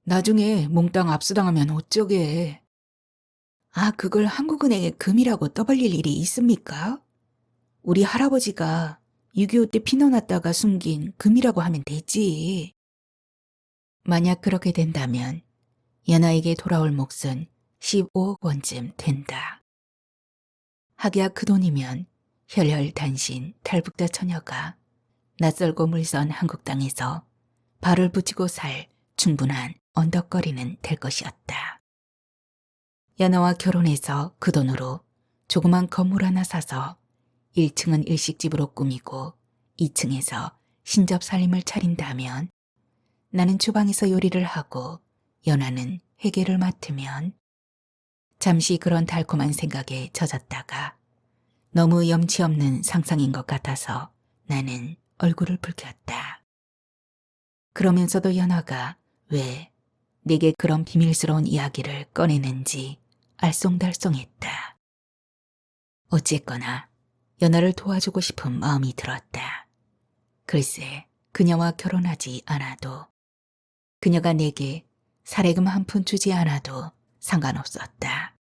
나중에 몽땅 압수당하면 어쩌게. 그걸 한국은행에 금이라고 떠벌릴 일이 있습니까? 우리 할아버지가 6.25 때 피난왔다가 숨긴 금이라고 하면 되지. 만약 그렇게 된다면 연아에게 돌아올 몫은 15억 원쯤 된다. 하기야 그 돈이면 혈혈단신 탈북자 처녀가 낯설고 물선 한국 땅에서 발을 붙이고 살 충분한 언덕거리는 될 것이었다. 연아와 결혼해서 그 돈으로 조그만 건물 하나 사서 1층은 일식집으로 꾸미고 2층에서 신접살림을 차린다면 나는 주방에서 요리를 하고 연아는 회계를 맡으면 잠시 그런 달콤한 생각에 젖었다가 너무 염치 없는 상상인 것 같아서 나는 얼굴을 붉혔다. 그러면서도 연아가 왜 내게 그런 비밀스러운 이야기를 꺼내는지 알쏭달쏭했다. 어쨌거나 연하를 도와주고 싶은 마음이 들었다. 글쎄, 그녀와 결혼하지 않아도, 그녀가 내게 사례금 한 푼 주지 않아도 상관없었다.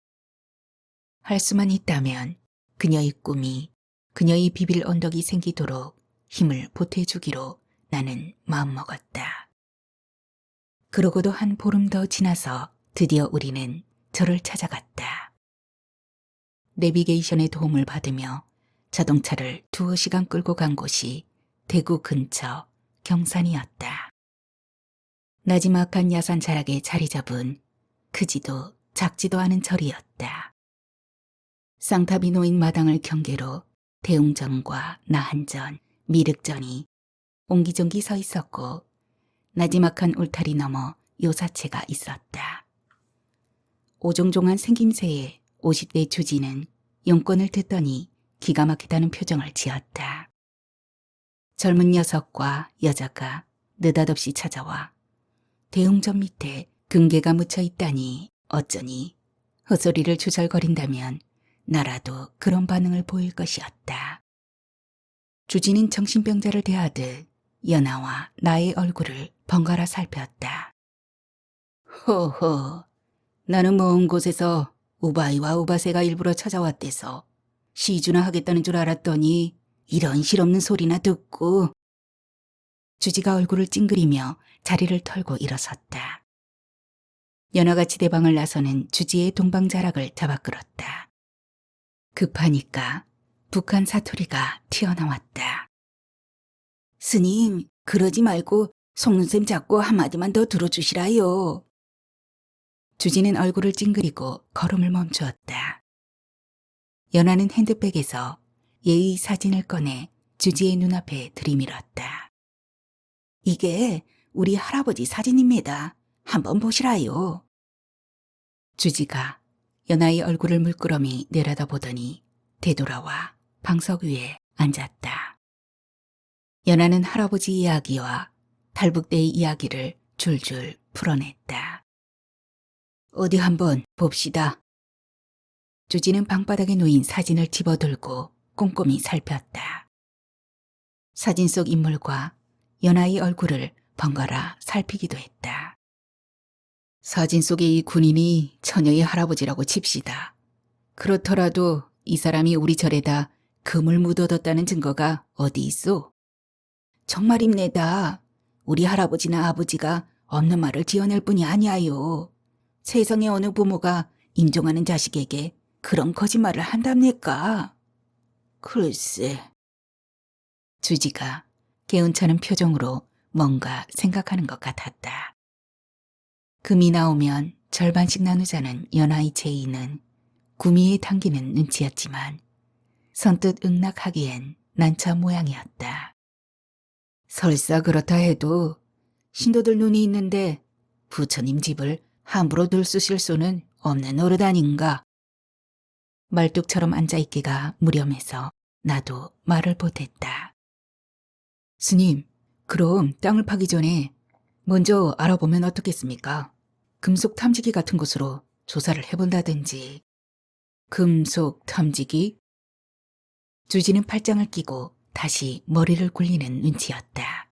할 수만 있다면 그녀의 꿈이, 그녀의 비빌 언덕이 생기도록 힘을 보태주기로 나는 마음먹었다. 그러고도 한 보름 더 지나서 드디어 우리는 저를 찾아갔다. 내비게이션의 도움을 받으며 자동차를 2시간 끌고 간 곳이 대구 근처 경산이었다. 나지막한 야산 자락에 자리 잡은 크지도 작지도 않은 절이었다. 쌍탑이 놓인 마당을 경계로 대웅전과 나한전, 미륵전이 옹기종기 서 있었고 나지막한 울타리 너머 요사체가 있었다. 오종종한 생김새의 50대 주지는 용건을 듣더니 기가 막히다는 표정을 지었다. 젊은 녀석과 여자가 느닷없이 찾아와 대웅전 밑에 금괴가 묻혀 있다니 어쩌니 헛소리를 주절거린다면 나라도 그런 반응을 보일 것이었다. 주진은 정신병자를 대하듯 연하와 나의 얼굴을 번갈아 살폈다. 호호, 나는 먼 곳에서 우바이와 우바세가 일부러 찾아왔대서 시주나 하겠다는 줄 알았더니 이런 실없는 소리나 듣고. 주지가 얼굴을 찡그리며 자리를 털고 일어섰다. 연하가 지대방을 나서는 주지의 동방자락을 잡아끌었다. 급하니까 북한 사투리가 튀어나왔다. 스님, 그러지 말고 속눈썹 잡고 한마디만 더 들어주시라요. 주지는 얼굴을 찡그리고 걸음을 멈추었다. 연하는 핸드백에서 예의 사진을 꺼내 주지의 눈앞에 들이밀었다. 이게 우리 할아버지 사진입니다. 한번 보시라요. 주지가 연하의 얼굴을 물끄러미 내려다보더니 되돌아와 방석 위에 앉았다. 연하는 할아버지 이야기와 탈북대의 이야기를 줄줄 풀어냈다. 어디 한번 봅시다. 주지는 방바닥에 놓인 사진을 집어들고 꼼꼼히 살폈다. 사진 속 인물과 연하의 얼굴을 번갈아 살피기도 했다. 사진 속의 이 군인이 처녀의 할아버지라고 칩시다. 그렇더라도 이 사람이 우리 절에다 금을 묻어뒀다는 증거가 어디 있소? 정말입니다. 우리 할아버지나 아버지가 없는 말을 지어낼 뿐이 아니아요. 세상에 어느 부모가 임종하는 자식에게 그런 거짓말을 한답니까? 글쎄. 주지가 개운찮은 표정으로 뭔가 생각하는 것 같았다. 금이 나오면 절반씩 나누자는 연하의 제의는 구미에 당기는 눈치였지만 선뜻 응낙하기엔 난처 모양이었다. 설사 그렇다 해도 신도들 눈이 있는데 부처님 집을 함부로 들쑤실 수는 없는 노릇 아닌가. 말뚝처럼 앉아있기가 무렴해서 나도 말을 못했다. 스님, 그럼 땅을 파기 전에 먼저 알아보면 어떻겠습니까? 금속 탐지기 같은 곳으로 조사를 해본다든지. 금속 탐지기? 주지는 팔짱을 끼고 다시 머리를 굴리는 눈치였다.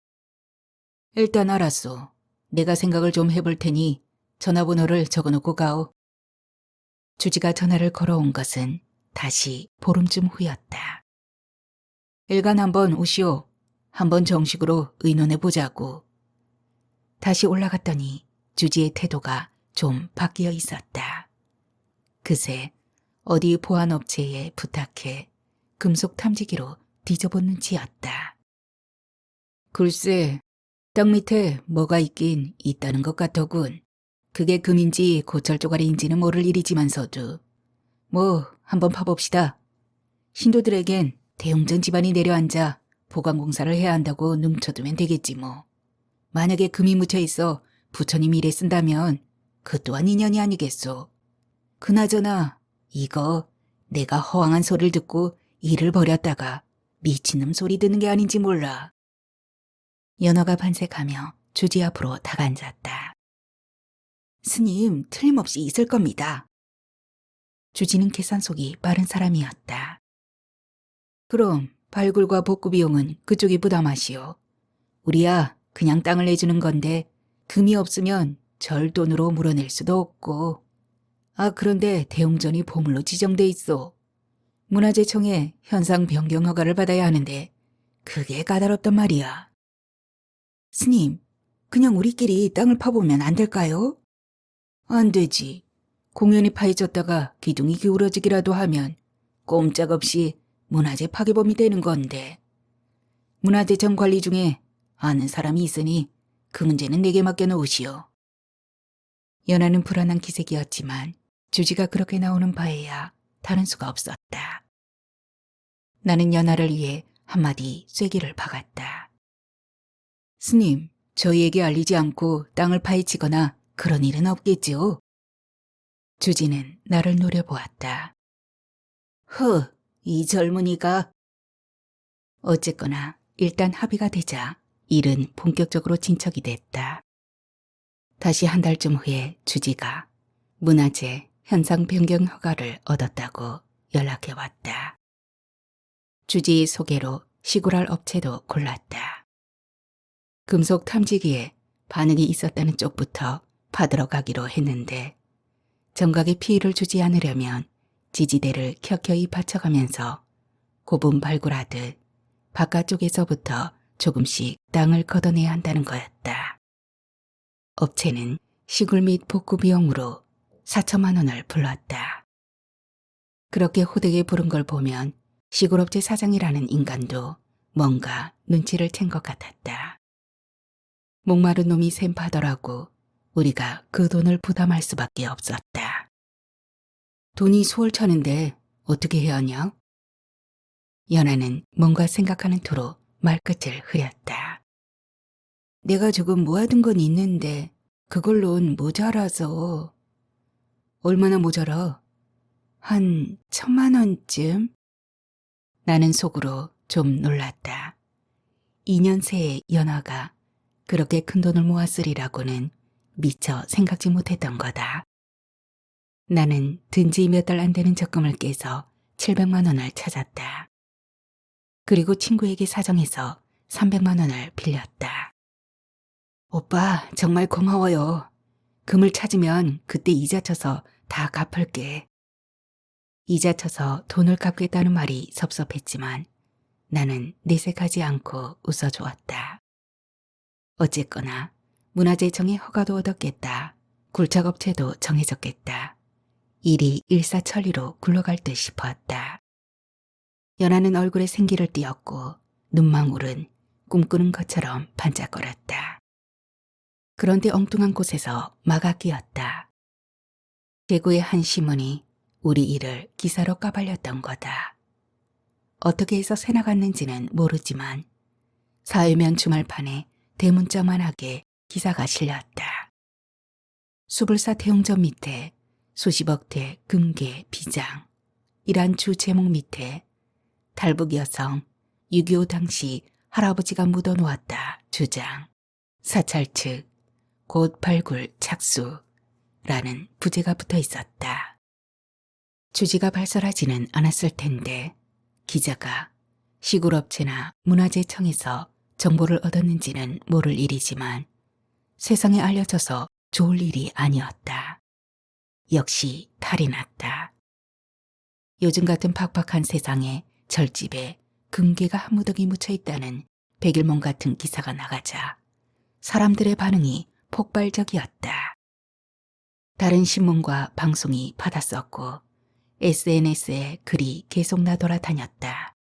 일단 알았소. 내가 생각을 좀 해볼 테니 전화번호를 적어놓고 가오. 주지가 전화를 걸어온 것은 다시 보름쯤 후였다. 일간 한번 오시오. 한번 정식으로 의논해보자고. 다시 올라갔더니 주지의 태도가 좀 바뀌어 있었다. 그새 어디 보안업체에 부탁해 금속 탐지기로 뒤져본 눈치였다. 글쎄, 땅 밑에 뭐가 있긴 있다는 것 같더군. 그게 금인지 고철 조가리인지는 모를 일이지만서도 뭐 한번 파봅시다. 신도들에겐 대웅전 집안이 내려앉아 보강공사를 해야 한다고 num쳐두면 되겠지 뭐. 만약에 금이 묻혀 있어 부처님 일에 쓴다면 그 또한 인연이 아니겠소. 그나저나 이거 내가 허황한 소리를 듣고 일을 벌였다가 미친놈 소리 듣는 게 아닌지 몰라. 연어가 반색하며 주지 앞으로 다가앉았다. 스님, 틀림없이 있을 겁니다. 주지는 계산 속이 빠른 사람이었다. 그럼 발굴과 복구 비용은 그쪽이 부담하시오. 우리야 그냥 땅을 내주는 건데 금이 없으면 절 돈으로 물어낼 수도 없고. 아, 그런데 대웅전이 보물로 지정돼 있어. 문화재청에 현상 변경 허가를 받아야 하는데 그게 까다롭단 말이야. 스님, 그냥 우리끼리 땅을 파보면 안 될까요? 안 되지. 공연히 파헤쳤다가 기둥이 기울어지기라도 하면 꼼짝없이 문화재 파괴범이 되는 건데. 문화재청 관리 중에 아는 사람이 있으니 그 문제는 내게 맡겨놓으시오. 연하는 불안한 기색이었지만 주지가 그렇게 나오는 바에야 다른 수가 없었다. 나는 연하를 위해 한마디 쐐기를 박았다. 스님, 저희에게 알리지 않고 땅을 파헤치거나 그런 일은 없겠지요? 주지는 나를 노려보았다. 이 젊은이가. 어쨌거나 일단 합의가 되자 일은 본격적으로 진척이 됐다. 다시 한 달쯤 후에 주지가 문화재 현상 변경 허가를 얻었다고 연락해왔다. 주지의 소개로 시골할 업체도 골랐다. 금속 탐지기에 반응이 있었다는 쪽부터 받으러 가기로 했는데 정각에 피해를 주지 않으려면 지지대를 켜켜이 받쳐가면서 고분 발굴하듯 바깥쪽에서부터 조금씩 땅을 걷어내야 한다는 거였다. 업체는 시굴 및 복구 비용으로 4천만 원을 불렀다. 그렇게 호되게 부른 걸 보면 시골업체 사장이라는 인간도 뭔가 눈치를 챈 것 같았다. 목마른 놈이 샘파더라고 우리가 그 돈을 부담할 수밖에 없었다. 돈이 수월찮은데 어떻게 해야 하냐? 연하는 뭔가 생각하는 투로 말끝을 흐렸다. 내가 조금 모아둔 건 있는데 그걸론 모자라서. 얼마나 모자라? 한 1,000만 원쯤? 나는 속으로 좀 놀랐다. 2년 새에 연하가 그렇게 큰 돈을 모았으리라고는 미처 생각지 못했던 거다. 나는 든지 몇 달 안 되는 적금을 깨서 700만 원을 찾았다. 그리고 친구에게 사정해서 300만 원을 빌렸다. 오빠 정말 고마워요. 금을 찾으면 그때 이자 쳐서 다 갚을게. 이자 쳐서 돈을 갚겠다는 말이 섭섭했지만 나는 내색하지 않고 웃어주었다. 어쨌거나 문화재청의 허가도 얻었겠다. 굴착업체도 정해졌겠다. 일이 일사천리로 굴러갈 듯 싶었다. 연하는 얼굴에 생기를 띄었고 눈망울은 꿈꾸는 것처럼 반짝거렸다. 그런데 엉뚱한 곳에서 마가 끼었다. 대구의 한 신문이 우리 일을 기사로 까발렸던 거다. 어떻게 해서 새나갔는지는 모르지만 사회면 주말판에 대문짝만하게 기사가 실렸다. 수불사 대웅전 밑에 수십억 대 금괴 비장 이란 주 제목 밑에 탈북 여성 6.25 당시 할아버지가 묻어놓았다 주장 사찰 측 곧 발굴 착수라는 부제가 붙어 있었다. 주지가 발설하지는 않았을 텐데 기자가 시골업체나 문화재청에서 정보를 얻었는지는 모를 일이지만 세상에 알려져서 좋을 일이 아니었다. 역시 탈이 났다. 요즘 같은 팍팍한 세상에 절집에 금괴가 한 무더기 묻혀있다는 백일몽 같은 기사가 나가자 사람들의 반응이 폭발적이었다. 다른 신문과 방송이 받았었고 SNS에 글이 계속 나돌아다녔다.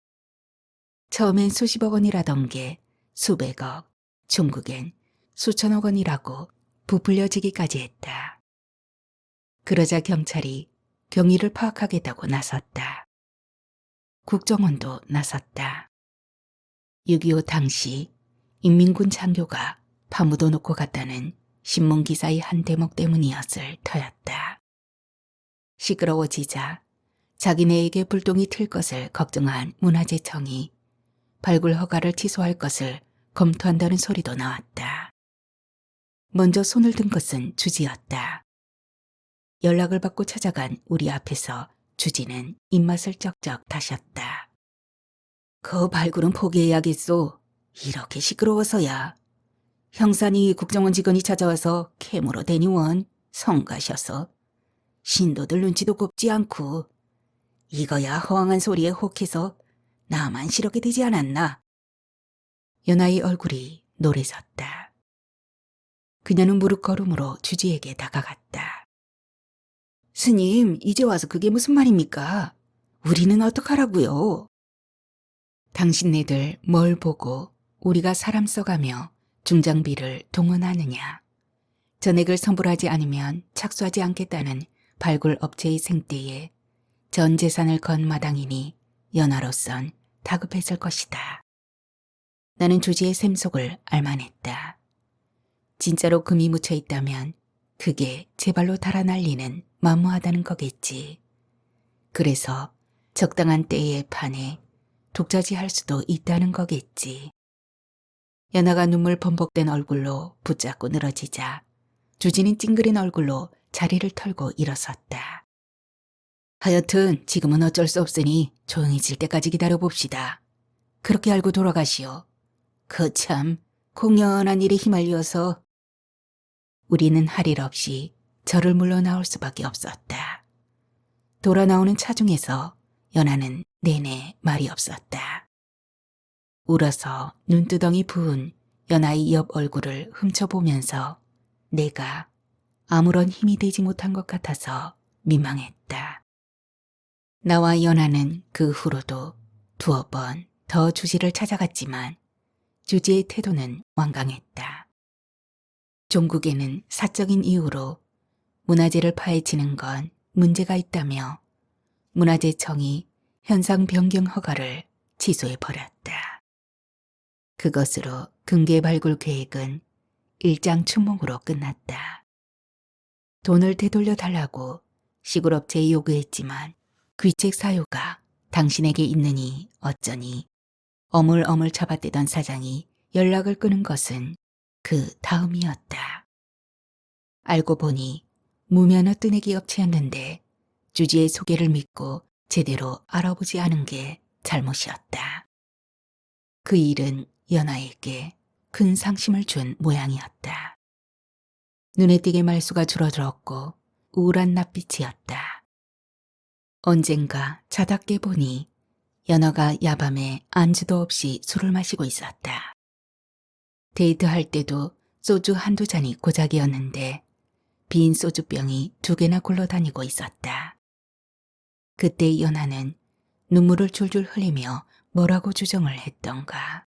처음엔 수십억 원이라던 게 수백억, 중국엔 수천억 원이라고 부풀려지기까지 했다. 그러자 경찰이 경위를 파악하겠다고 나섰다. 국정원도 나섰다. 6.25 당시 인민군 장교가 파묻어 놓고 갔다는 신문기사의 한 대목 때문이었을 터였다. 시끄러워지자 자기네에게 불똥이 튈 것을 걱정한 문화재청이 발굴 허가를 취소할 것을 검토한다는 소리도 나왔다. 먼저 손을 든 것은 주지였다. 연락을 받고 찾아간 우리 앞에서 주지는 입맛을 쩍쩍 다셨다. 그 발굴은 포기해야겠소. 이렇게 시끄러워서야. 형사니 국정원 직원이 찾아와서 캐물어 대니원 성가셔서 신도들 눈치도 곱지 않고 이거야 허황한 소리에 혹해서 나만 싫게 되지 않았나. 연하의 얼굴이 노래졌다. 그녀는 무릎 걸음으로 주지에게 다가갔다. 스님, 이제 와서 그게 무슨 말입니까? 우리는 어떡하라고요? 당신네들 뭘 보고 우리가 사람 써가며 중장비를 동원하느냐. 전액을 선불하지 않으면 착수하지 않겠다는 발굴 업체의 생떼에 전 재산을 건 마당이니 연하로선 다급했을 것이다. 나는 주지의 샘속을 알만했다. 진짜로 금이 묻혀 있다면 그게 제 발로 달아날리는 만무하다는 거겠지. 그래서 적당한 때에 반해 독자지할 수도 있다는 거겠지. 연하가 눈물 범벅된 얼굴로 붙잡고 늘어지자 주지는 찡그린 얼굴로 자리를 털고 일어섰다. 하여튼 지금은 어쩔 수 없으니 조용해질 때까지 기다려봅시다. 그렇게 알고 돌아가시오. 참 공연한 일에 휘말려서 우리는 할 일 없이 저를 물러나올 수밖에 없었다. 돌아 나오는 차중에서 연하는 내내 말이 없었다. 울어서 눈두덩이 부은 연하의 옆 얼굴을 훔쳐보면서 내가 아무런 힘이 되지 못한 것 같아서 민망했다. 나와 연하는 그 후로도 두어 번 더 주지를 찾아갔지만 주지의 태도는 완강했다. 종국에는 사적인 이유로 문화재를 파헤치는 건 문제가 있다며 문화재청이 현상 변경 허가를 취소해버렸다. 그것으로 금괴 발굴 계획은 일장춘몽으로 끝났다. 돈을 되돌려 달라고 시골업체에 요구했지만 귀책 사유가 당신에게 있느니 어쩌니 어물어물 잡아떼던 사장이 연락을 끊은 것은 그 다음이었다. 알고 보니 무면허 뜨내기 업체였는데 주지의 소개를 믿고 제대로 알아보지 않은 게 잘못이었다. 그 일은 연하에게 큰 상심을 준 모양이었다. 눈에 띄게 말수가 줄어들었고 우울한 낯빛이었다. 언젠가 자다 깨보니 연하가 야밤에 안주도 없이 술을 마시고 있었다. 데이트할 때도 소주 한두 잔이 고작이었는데 빈 소주병이 2개나 굴러다니고 있었다. 그때 연하는 눈물을 줄줄 흘리며 뭐라고 주정을 했던가.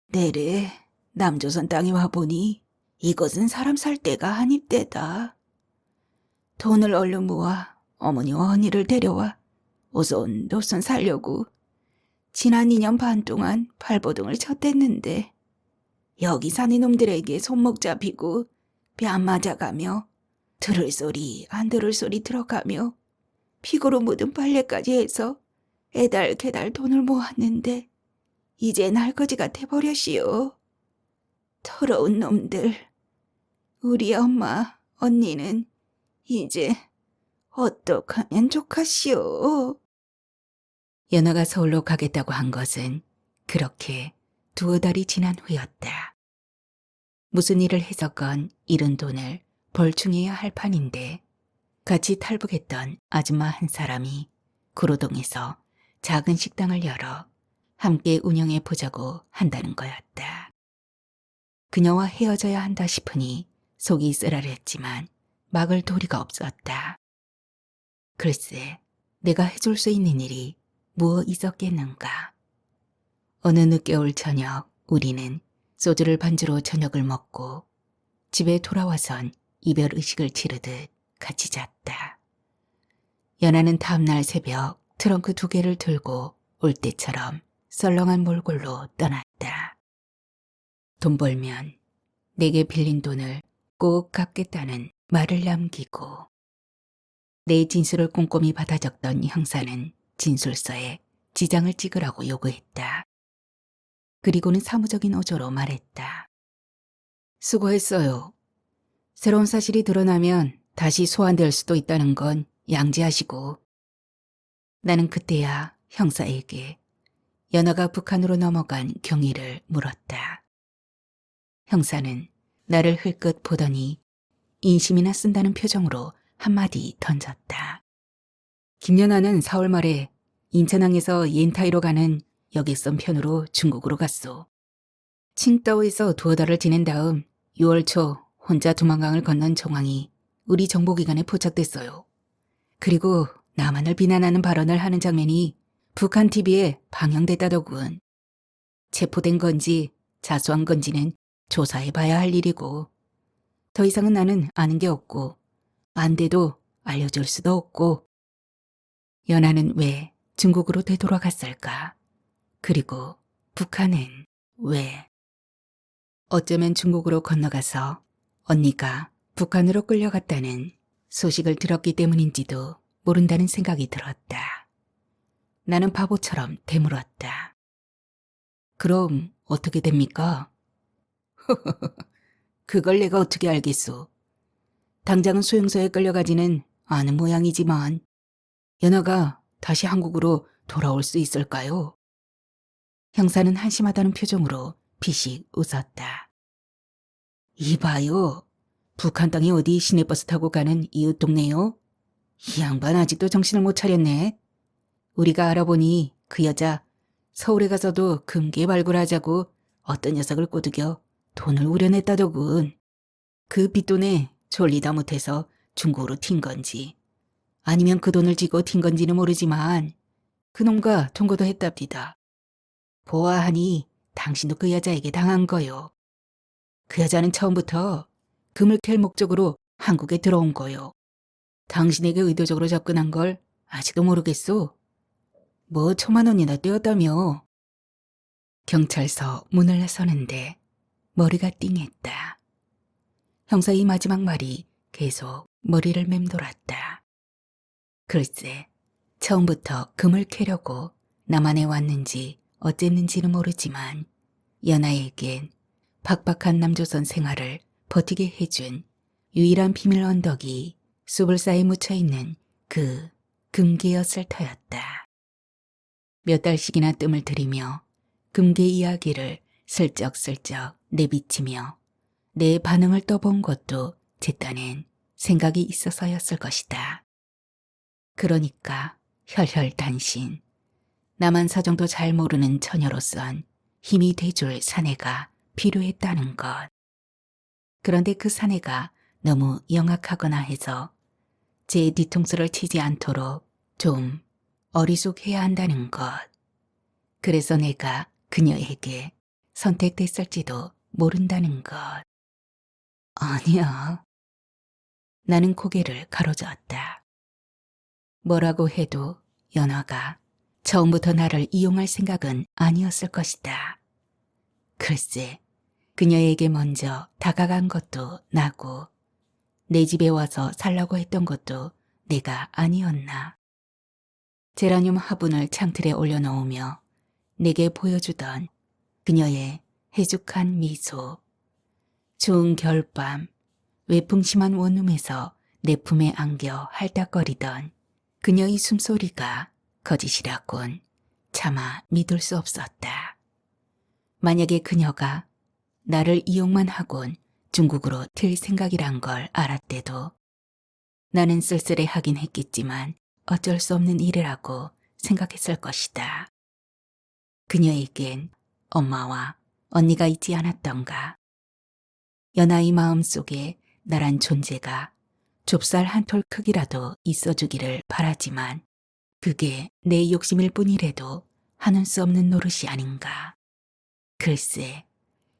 내래 남조선 땅에 와보니 이것은 사람 살 데가 아닐 때다. 돈을 얼른 모아 어머니와 언니를 데려와 오손도손 살려고 지난 2년 반 동안 발버둥을 쳤댔는데 여기 사는 놈들에게 손목 잡히고 뺨 맞아가며 들을 소리 안 들을 소리 들어가며 피고로 묻은 빨래까지 해서 애달캐달 돈을 모았는데 이제 날거지가 돼버렸시오. 더러운 놈들. 우리 엄마, 언니는 이제 어떡하면 좋겠시오. 연하가 서울로 가겠다고 한 것은 그렇게 2달이 지난 후였다. 무슨 일을 해서건 잃은 돈을 벌충해야 할 판인데 같이 탈북했던 아줌마 한 사람이 구로동에서 작은 식당을 열어 함께 운영해 보자고 한다는 거였다. 그녀와 헤어져야 한다 싶으니 속이 쓰라렸지만 막을 도리가 없었다. 글쎄, 내가 해줄 수 있는 일이 무엇 있었겠는가. 어느 늦겨울 저녁 우리는 소주를 반주로 저녁을 먹고 집에 돌아와선 이별 의식을 치르듯 같이 잤다. 연하는 다음날 새벽 트렁크 2개를 들고 올 때처럼 썰렁한 몰골로 떠났다. 돈 벌면 내게 빌린 돈을 꼭 갚겠다는 말을 남기고 내 진술을 꼼꼼히 받아 적던 형사는 진술서에 지장을 찍으라고 요구했다. 그리고는 사무적인 어조로 말했다. 수고했어요. 새로운 사실이 드러나면 다시 소환될 수도 있다는 건 양지하시고. 나는 그때야 형사에게 연아가 북한으로 넘어간 경위를 물었다. 형사는 나를 흘끗 보더니 인심이나 쓴다는 표정으로 한마디 던졌다. 김연아는 4월 말에 인천항에서 옌타이로 가는 여객선 편으로 중국으로 갔소. 칭다오에서 두어 달을 지낸 다음 6월 초 혼자 두만강을 건넌 정황이 우리 정보기관에 포착됐어요. 그리고 남한을 비난하는 발언을 하는 장면이 북한 TV에 방영됐다더군. 체포된 건지 자수한 건지는 조사해봐야 할 일이고, 더 이상은 나는 아는 게 없고 안 돼도 알려줄 수도 없고. 연아는 왜 중국으로 되돌아갔을까? 그리고 북한은 왜? 어쩌면 중국으로 건너가서 언니가 북한으로 끌려갔다는 소식을 들었기 때문인지도 모른다는 생각이 들었다. 나는 바보처럼 되물었다. 그럼 어떻게 됩니까? 그걸 내가 어떻게 알겠소. 당장은 수용소에 끌려가지는 않은 모양이지만 연아가 다시 한국으로 돌아올 수 있을까요? 형사는 한심하다는 표정으로 피식 웃었다. 이봐요. 북한 땅이 어디 시내버스 타고 가는 이웃 동네요? 이 양반 아직도 정신을 못 차렸네. 우리가 알아보니 그 여자 서울에 가서도 금괴 발굴하자고 어떤 녀석을 꼬드겨 돈을 우려냈다더군. 그 빚돈에 졸리다 못해서 중국으로 튄 건지 아니면 그 돈을 쥐고 튄 건지는 모르지만 그놈과 통고도 했답니다. 보아하니 당신도 그 여자에게 당한 거요. 그 여자는 처음부터 금을 캘 목적으로 한국에 들어온 거요. 당신에게 의도적으로 접근한 걸 아직도 모르겠소. 뭐 1,000,000원이나 떼었다며. 경찰서 문을 나서는데 머리가 띵했다. 형사 이 마지막 말이 계속 머리를 맴돌았다. 글쎄, 처음부터 금을 캐려고 남한에 왔는지 어쨌는지는 모르지만 연아에겐 팍팍한 남조선 생활을 버티게 해준 유일한 비밀 언덕이 숲을 쌓에 묻혀있는 그 금괴였을 터였다. 몇 달씩이나 뜸을 들이며 금괴 이야기를 슬쩍슬쩍 내비치며 내 반응을 떠본 것도 제 딴엔 생각이 있어서였을 것이다. 그러니까 혈혈단신, 남한 사정도 잘 모르는 처녀로선 힘이 돼줄 사내가 필요했다는 것. 그런데 그 사내가 너무 영악하거나 해서 제 뒤통수를 치지 않도록 좀 어리숙해야 한다는 것. 그래서 내가 그녀에게 선택됐을지도 모른다는 것. 아니야. 나는 고개를 가로저었다. 뭐라고 해도 연아가 처음부터 나를 이용할 생각은 아니었을 것이다. 글쎄, 그녀에게 먼저 다가간 것도 나고 내 집에 와서 살라고 했던 것도 내가 아니었나. 제라늄 화분을 창틀에 올려놓으며 내게 보여주던 그녀의 해죽한 미소. 추운 겨울밤 외풍심한 원룸에서 내 품에 안겨 할딱거리던 그녀의 숨소리가 거짓이라곤 차마 믿을 수 없었다. 만약에 그녀가 나를 이용만 하곤 중국으로 튈 생각이란 걸 알았대도 나는 쓸쓸해하긴 했겠지만 어쩔 수 없는 일이라고 생각했을 것이다. 그녀에겐 엄마와 언니가 있지 않았던가. 연아의 마음속에 나란 존재가 좁쌀 한 톨 크기라도 있어주기를 바라지만 그게 내 욕심일 뿐이라도 하는 수 없는 노릇이 아닌가. 글쎄,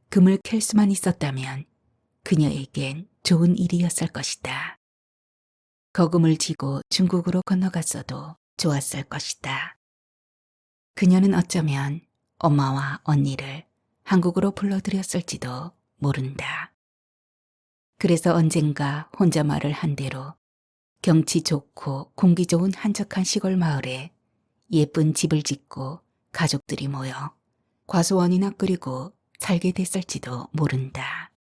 금을 캘 수만 있었다면 그녀에겐 좋은 일이었을 것이다. 거금을 지고 중국으로 건너갔어도 좋았을 것이다. 그녀는 어쩌면 엄마와 언니를 한국으로 불러들였을지도 모른다. 그래서 언젠가 혼자 말을 한 대로 경치 좋고 공기 좋은 한적한 시골 마을에 예쁜 집을 짓고 가족들이 모여 과수원이나 끓이고 살게 됐을지도 모른다.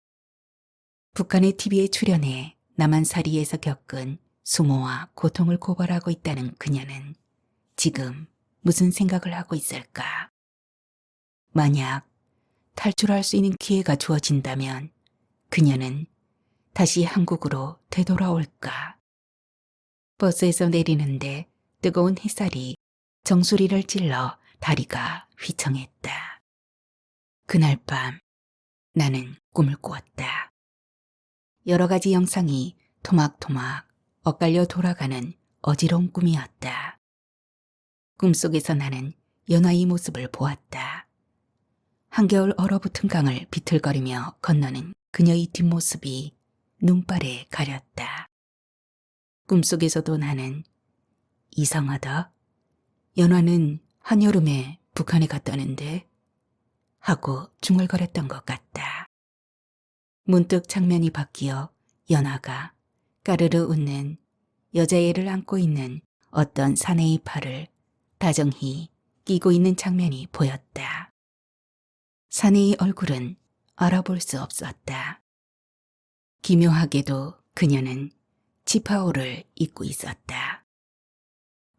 북한의 TV에 출연해 남한살이에서 겪은 수모와 고통을 고발하고 있다는 그녀는 지금 무슨 생각을 하고 있을까? 만약 탈출할 수 있는 기회가 주어진다면 그녀는 다시 한국으로 되돌아올까? 버스에서 내리는데 뜨거운 햇살이 정수리를 찔러 다리가 휘청했다. 그날 밤 나는 꿈을 꾸었다. 여러 가지 영상이 토막토막 엇갈려 돌아가는 어지러운 꿈이었다. 꿈속에서 나는 연하의 모습을 보았다. 한겨울 얼어붙은 강을 비틀거리며 건너는 그녀의 뒷모습이 눈발에 가렸다. 꿈속에서도 나는 이상하다. 연화는 한여름에 북한에 갔다는데 하고 중얼거렸던 것 같다. 문득 장면이 바뀌어 연화가 까르르 웃는 여자애를 안고 있는 어떤 사내의 팔을 다정히 끼고 있는 장면이 보였다. 사내의 얼굴은 알아볼 수 없었다. 기묘하게도 그녀는 치파오를 입고 있었다.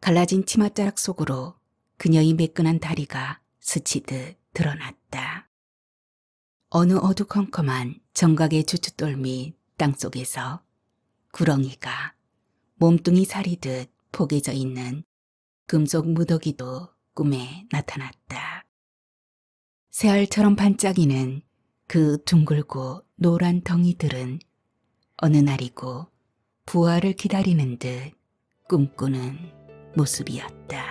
갈라진 치맛자락 속으로 그녀의 매끈한 다리가 스치듯 드러났다. 어느 어두컴컴한 정각의 주춧돌 밑 땅속에서 구렁이가 몸뚱이 사리듯 포개져 있는 금속 무더기도 꿈에 나타났다. 새알처럼 반짝이는 그 둥글고 노란 덩이들은 어느 날이고 부활을 기다리는 듯 꿈꾸는 모습이었다.